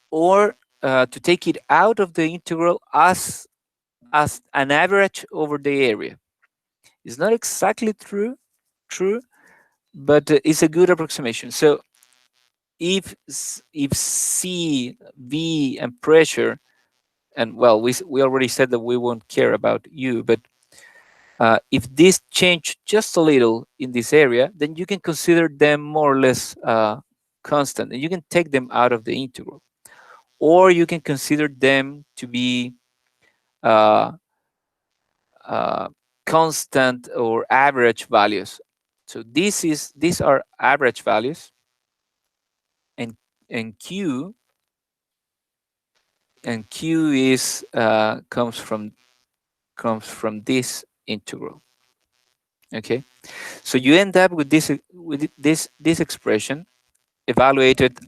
or to take it out of the integral as an average over the area. It's not exactly true, but it's a good approximation. So if C, V, and pressure, and well, we already said that we won't care about U, but if this change just a little in this area, then you can consider them more or less constant, and you can take them out of the integral, or you can consider them to be constant or average values. So these are average values, and Q is comes from this integral. Okay, so you end up with this expression evaluated.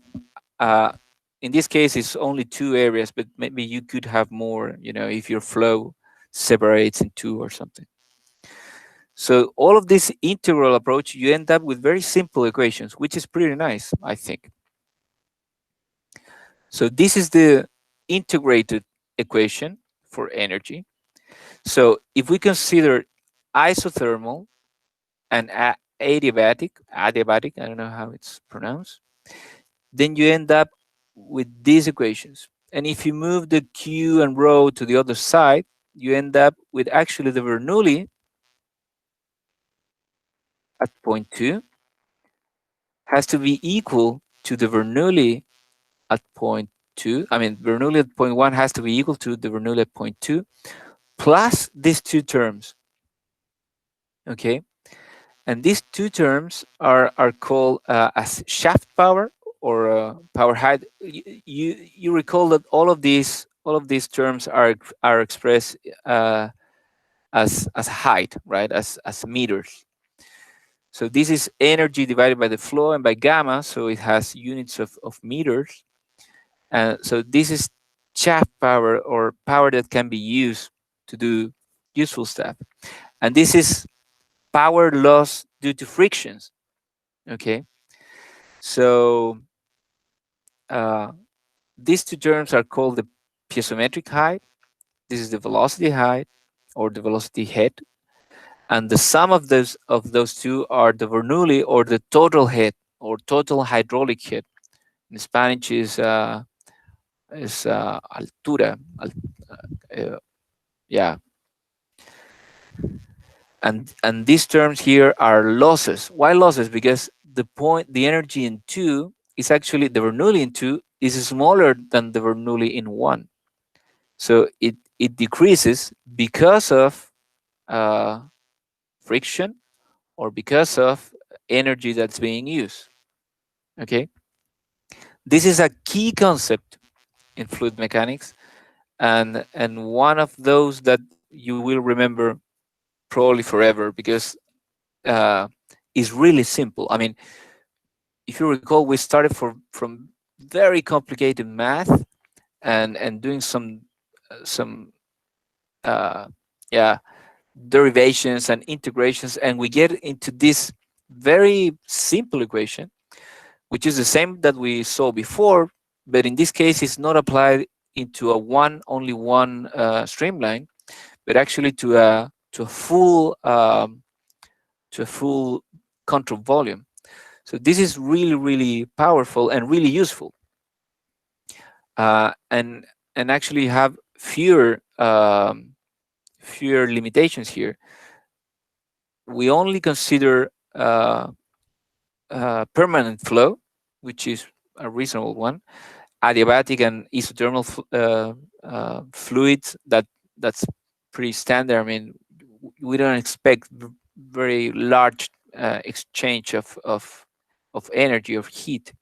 In this case, it's only 2 areas, but maybe you could have more. You know, if your flow separates in 2 or something. So all of this integral approach, you end up with very simple equations, which is pretty nice, I think. So this is the integrated equation for energy. So if we consider isothermal and adiabatic, I don't know how it's pronounced, then you end up with these equations. And if you move the Q and rho to the other side, you end up with actually the Bernoulli at point 2 has to be equal to the Bernoulli at point 2. I mean, Bernoulli at point 1 has to be equal to the Bernoulli at point 2 plus these 2 terms. Okay, and these 2 terms are called as shaft power or power height. You recall that all of these terms are expressed as height, right? As meters. So this is energy divided by the flow and by gamma, so it has units of meters. So this is shaft power, or power that can be used to do useful stuff. And this is power loss due to frictions. Okay, so these 2 terms are called the piezometric height. This is the velocity height, or the velocity head, and the sum of those 2 are the Bernoulli, or the total head, or total hydraulic head. In Spanish is altura. Yeah. And these terms here are losses. Why losses? Because the energy in 2 is actually, the Bernoulli in 2 is smaller than the Bernoulli in 1. So it decreases because of friction, or because of energy that's being used. Okay, this is a key concept in fluid mechanics, and one of those that you will remember probably forever, because it's really simple. I mean, if you recall, we started from very complicated math and doing some derivations and integrations, and we get into this very simple equation, which is the same that we saw before, but in this case it's not applied into only one streamline, but actually to a full control volume. So this is really powerful and really useful, and actually have fewer limitations here. We only consider permanent flow, which is a reasonable one, adiabatic and isothermal fluids. That's pretty standard. I mean, we don't expect very large exchange of energy, of heat.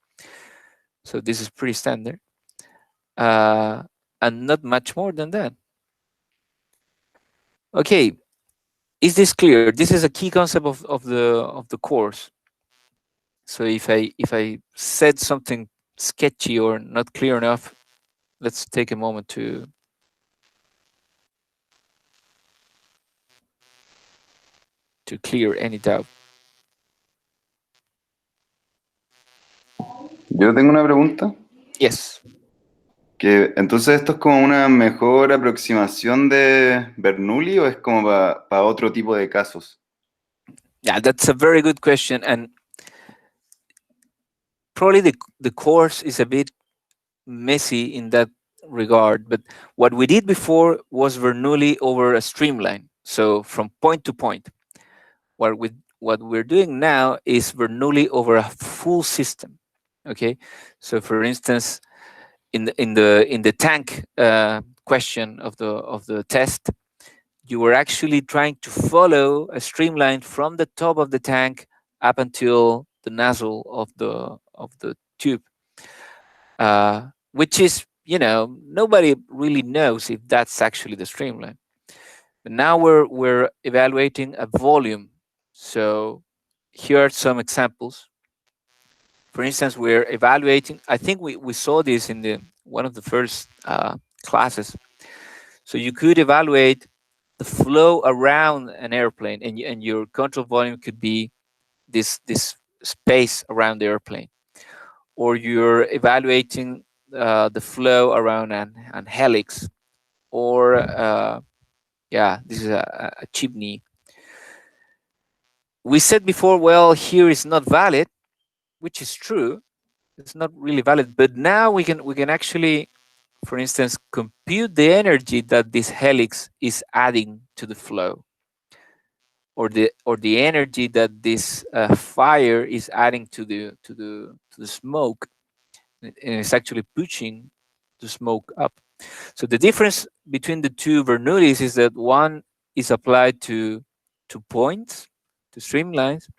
So this is pretty standard, and not much more than that. Okay, is this clear? This is a key concept of the course. So if I said something sketchy or not clear enough, let's take a moment to clear any doubt. Yo tengo una pregunta. Yes. Que entonces esto es como una mejor aproximación de Bernoulli o es como para otro tipo de casos. Yeah, that's a very good question, and probably the course is a bit messy in that regard. But what we did before was Bernoulli over a streamline, so from point to point. What we're doing now is Bernoulli over a full system. Okay, so for instance, in the tank question of the test, you were actually trying to follow a streamline from the top of the tank up until the nozzle of the tube, which is, nobody really knows if that's actually the streamline. But now we're evaluating a volume. So here are some examples. For instance, we're evaluating, I think we saw this in one of the first classes. So you could evaluate the flow around an airplane, and your control volume could be this space around the airplane. Or you're evaluating the flow around an helix, or this is a chimney. We said before, well, here is not valid, which is true. It's not really valid, but now we can actually, for instance, compute the energy that this helix is adding to the flow, or the energy that this fire is adding to the smoke, and it's actually pushing the smoke up. So the difference between the two Bernoullis is that one is applied to points, to streamlines.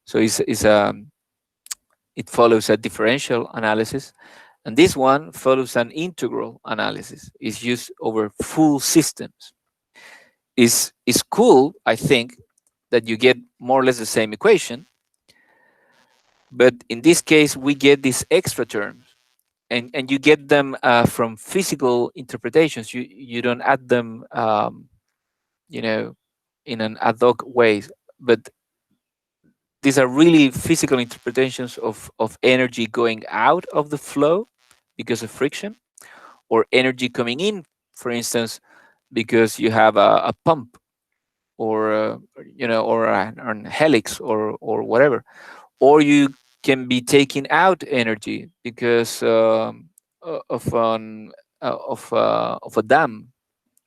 So it follows a differential analysis, and this one follows an integral analysis. It's used over full systems. Is cool, I think, that you get more or less the same equation, but in this case we get these extra terms, and you get them from physical interpretations. You don't add them in an ad hoc way, but these are really physical interpretations of energy going out of the flow because of friction, or energy coming in, for instance, because you have a pump, or an helix, or whatever. Or you can be taking out energy because of a dam.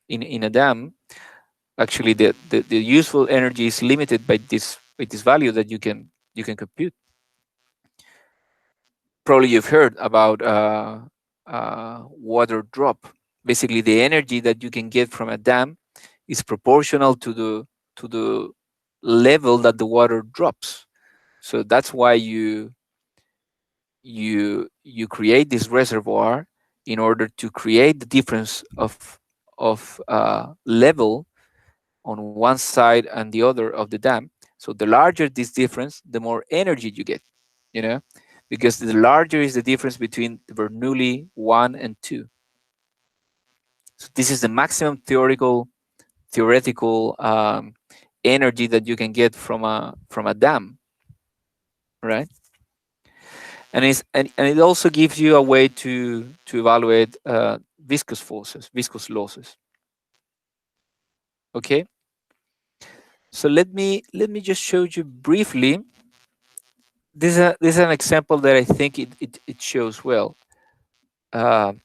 In a dam, actually the useful energy is limited by this value that you can compute. Probably you've heard about water drop. Basically, the energy that you can get from a dam is proportional to the level that the water drops. So that's why you create this reservoir in order to create the difference of level on one side and the other of the dam. So the larger this difference, the more energy you get, because the larger is the difference between the Bernoulli 1 and 2. So this is the maximum theoretical theoretical energy that you can get from a dam, right? And it also gives you a way to evaluate viscous forces, viscous losses. Okay. So let me just show you briefly. This is an example that I think it shows well. So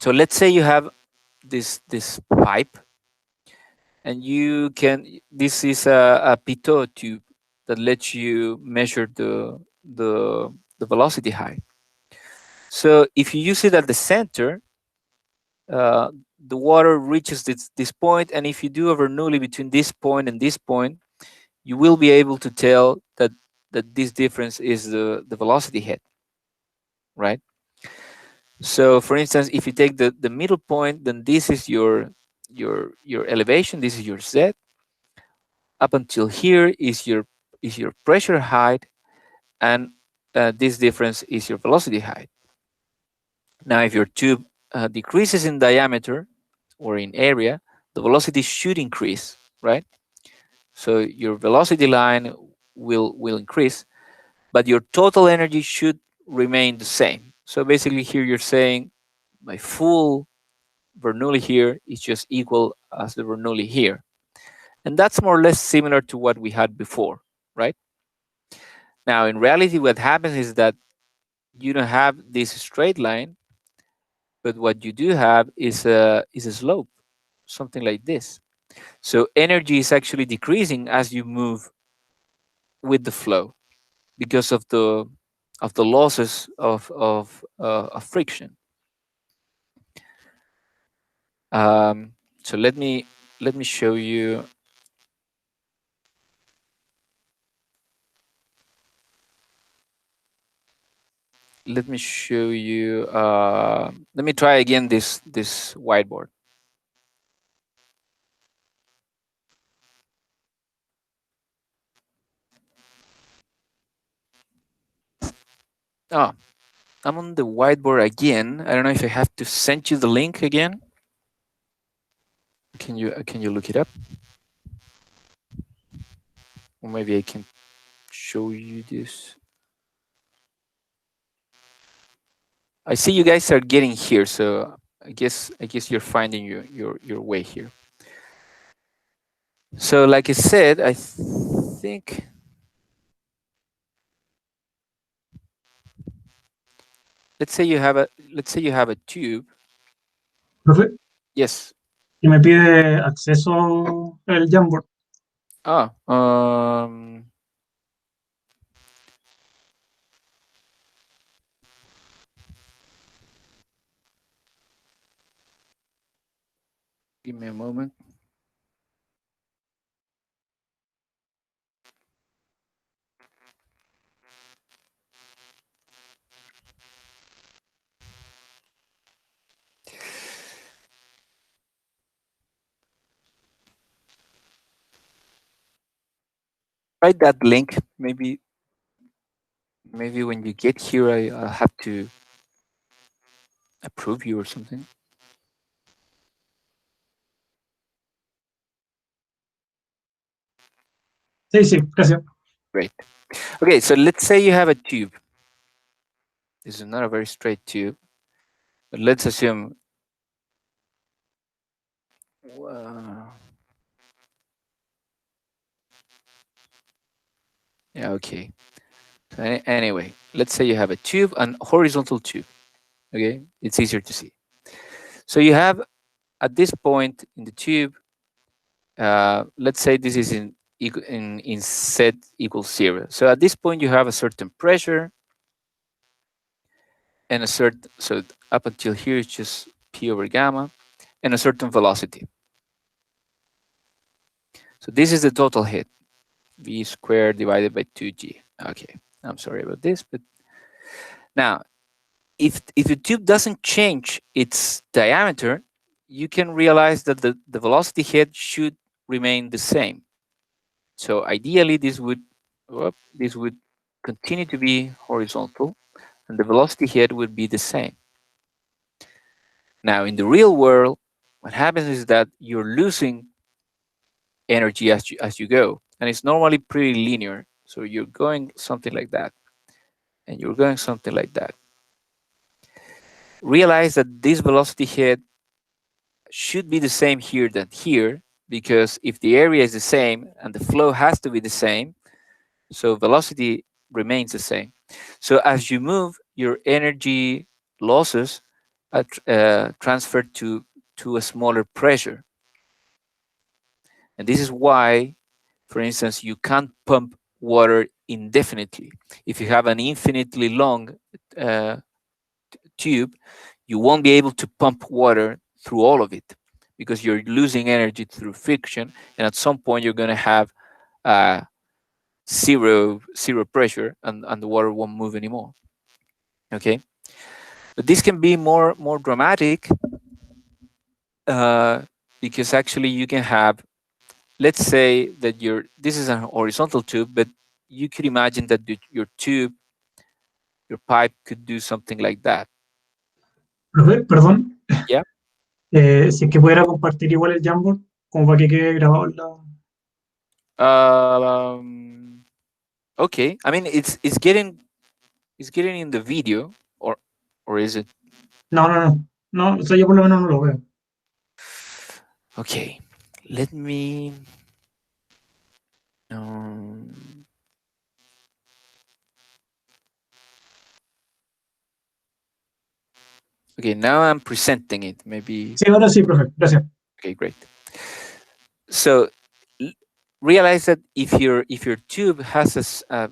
let's say you have this pipe, and you can. This is a pitot tube that lets you measure the velocity height. So if you use it at the center, the water reaches this point, and if you do a Bernoulli between this point and this point, you will be able to tell that this difference is the velocity head, right? So for instance, if you take the middle point, then this is your elevation, this is your Z. Up until here is your pressure height, and this difference is your velocity height. Now, if your tube decreases in diameter or in area, the velocity should increase, right? So your velocity line will increase, but your total energy should remain the same. So basically here you're saying my full Bernoulli here is just equal as the Bernoulli here. And that's more or less similar to what we had before, right? Now, in reality, what happens is that you don't have this straight line, but what you do have is a slope, something like this. So energy is actually decreasing as you move with the flow because of the losses of friction. So let me show you. Let me show you. Let me try again this whiteboard. Oh, I'm on the whiteboard again. I don't know if I have to send you the link again. Can you look it up? Or maybe I can show you this. I see you guys are getting here, so I guess you're finding your way here. So like I said, I think let's say you have a tube. Profe, Yes. y me pide acceso al Jamboard. Ah, give me a moment. Write that link. Maybe when you get here, I'll have to approve you or something. Sí, gracias. Great. Okay, so let's say you have a tube. This is not a very straight tube, but let's assume. Yeah, okay. So anyway, let's say you have a tube, an horizontal tube. Okay, it's easier to see. So you have at this point in the tube, let's say this is in Z equals 0. So at this point you have a certain pressure and a certain, so up until here it's just P over gamma and a certain velocity. So this is the total hit, V squared divided by 2G. Okay, I'm sorry about this, but now if the tube doesn't change its diameter, you can realize that the velocity head should remain the same. So ideally, this would continue to be horizontal, and the velocity head would be the same. Now, in the real world, what happens is that you're losing energy as you go, and it's normally pretty linear. So you're going something like that, and you're going something like that. Realize that this velocity head should be the same here than here, because if the area is the same and the flow has to be the same, so velocity remains the same. So as you move, your energy losses are transferred to a smaller pressure. And this is why, for instance, you can't pump water indefinitely. If you have an infinitely long tube, you won't be able to pump water through all of it, because you're losing energy through friction, and at some point you're going to have zero pressure, and the water won't move anymore. Okay, but this can be more dramatic, because actually you can have, let's say that this is an horizontal tube, but you could imagine that your pipe could do something like that. Profe, perdón. Yeah. Si es que pudiera compartir igual el Jamboard, como para que quede grabado en la... Okay. I mean, it's getting in the video, or is it? No, o sea, yo por lo menos no lo veo. Okay, let me. Okay, now I'm presenting it. Maybe. Sí, ahora sí, profe. Gracias. Okay, great. So realize that if your tube has a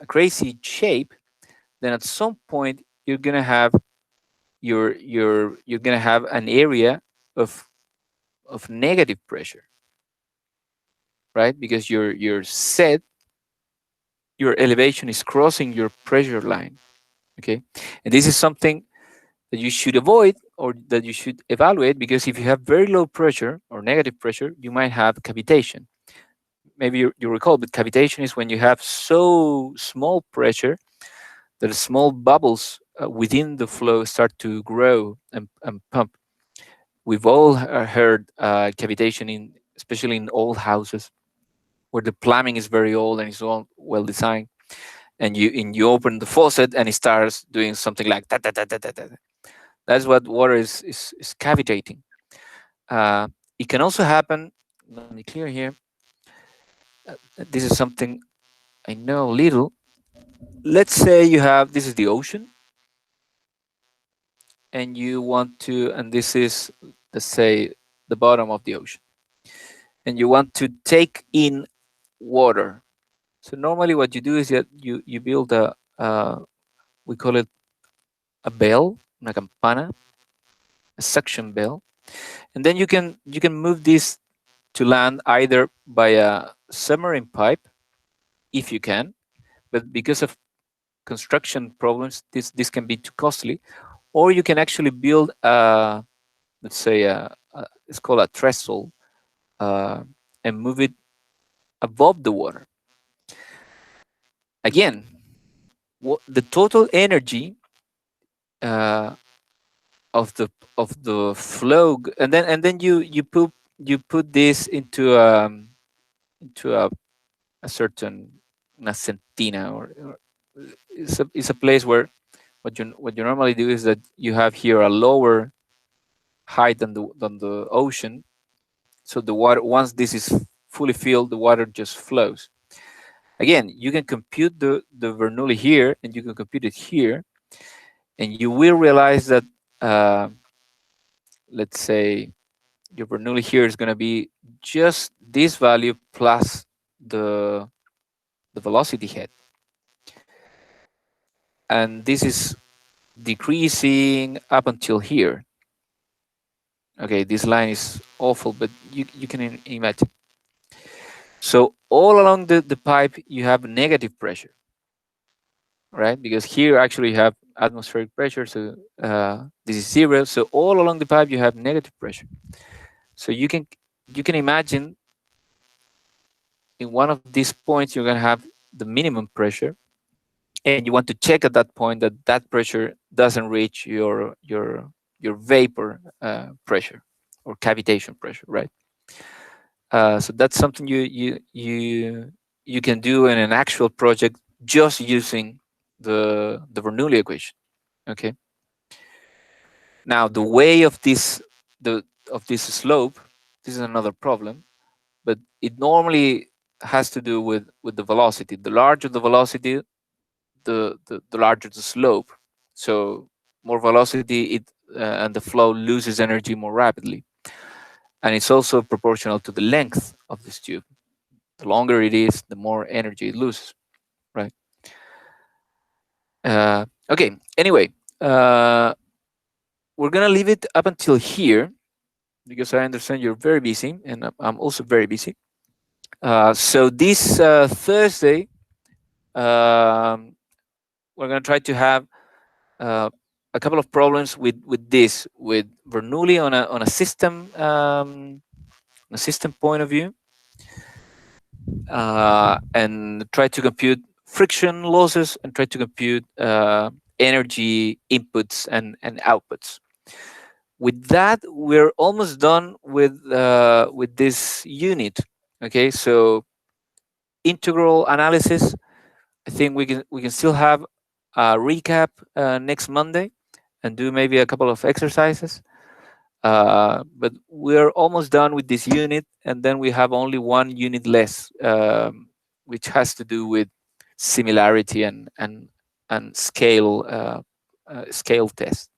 crazy shape, then at some point you're gonna have you're gonna have an area of negative pressure, right? Because your elevation is crossing your pressure line. Okay, and this is something that you should avoid, or that you should evaluate, because if you have very low pressure or negative pressure, you might have cavitation. Maybe you recall, but cavitation is when you have so small pressure that small bubbles within the flow start to grow and pump. We've all heard cavitation, especially in old houses, where the plumbing is very old and it's all well designed, and you open the faucet and it starts doing something like that. That's what water is cavitating. It can also happen. Let me clear here. This is something I know a little. Let's say this is the ocean, and you want to, and this is, let's say, the bottom of the ocean, and you want to take in water. So normally what you do is that you build we call it a bell, una campana, a suction bell, and then you can move this to land either by a submarine pipe, if you can, but because of construction problems, this can be too costly. Or you can actually build let's say it's called a trestle, and move it above the water. Again, the total energy of the flow, and then you put this into a certain centina, or it's a place where what you normally do is that you have here a lower height than the ocean, so the water, once this is fully filled, the water just flows. Again, you can compute the Bernoulli here, and you can compute it here, and you will realize that let's say your Bernoulli here is going to be just this value plus the velocity head, and this is decreasing up until here. Okay, this line is awful, but you can imagine. So all along the pipe, you have negative pressure, right? Because here actually you have atmospheric pressure, so this is 0. So all along the pipe, you have negative pressure. So you can imagine in one of these points, you're going to have the minimum pressure, and you want to check at that point that pressure doesn't reach your vapor pressure. or cavitation pressure, right? So that's something you can do in an actual project just using the Bernoulli equation. Okay. Now the way of this slope, this is another problem, but it normally has to do with the velocity. The larger the velocity, the larger the slope. So more velocity, and the flow loses energy more rapidly. And it's also proportional to the length of this tube. The longer it is, the more energy it loses, right? Okay, anyway, we're gonna leave it up until here because I understand you're very busy and I'm also very busy. So this Thursday, we're gonna try to have a couple of problems with Bernoulli on a system point of view, and try to compute friction losses and try to compute energy inputs and outputs. With that, we're almost done with this unit. Okay, so integral analysis, I think we can still have a recap next Monday and do maybe a couple of exercises. But we're almost done with this unit, and then we have only one unit less, which has to do with similarity and scale test.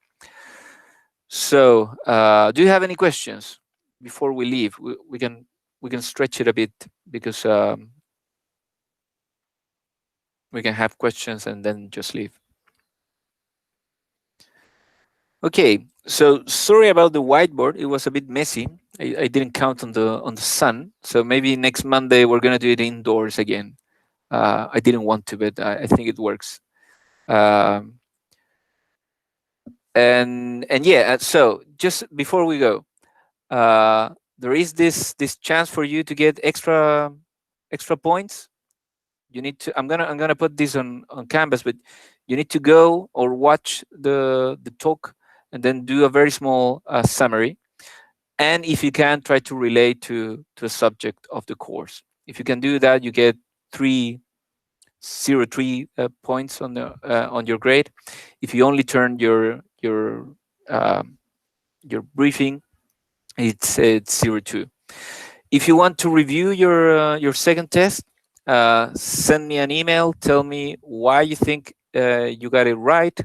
So, do you have any questions before we leave? We can stretch it a bit because we can have questions and then just leave. Okay, so sorry about the whiteboard. It was a bit messy. I didn't count on the sun. So maybe next Monday we're gonna do it indoors again. I didn't want to, but I think it works. And yeah, so just before we go, there is this chance for you to get extra points. You need to. I'm gonna put this on Canvas, but you need to go or watch the talk and then do a very small summary. And if you can, try to relate to a subject of the course. If you can do that, you get 303 points on your grade. If you only turn your briefing, it's 02. If you want to review your second test, send me an email. Tell me why you think you got it right,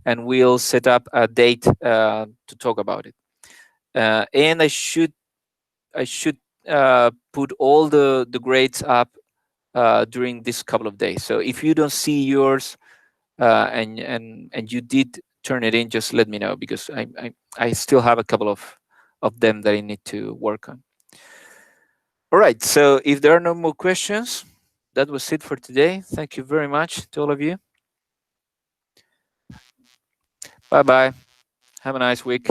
and we'll set up a date to talk about it. And I should put all the grades up during this couple of days. So if you don't see yours and you did turn it in, just let me know, because I still have a couple of them that I need to work on. All right, so if there are no more questions, that was it for today. Thank you very much to all of you. Bye-bye. Have a nice week.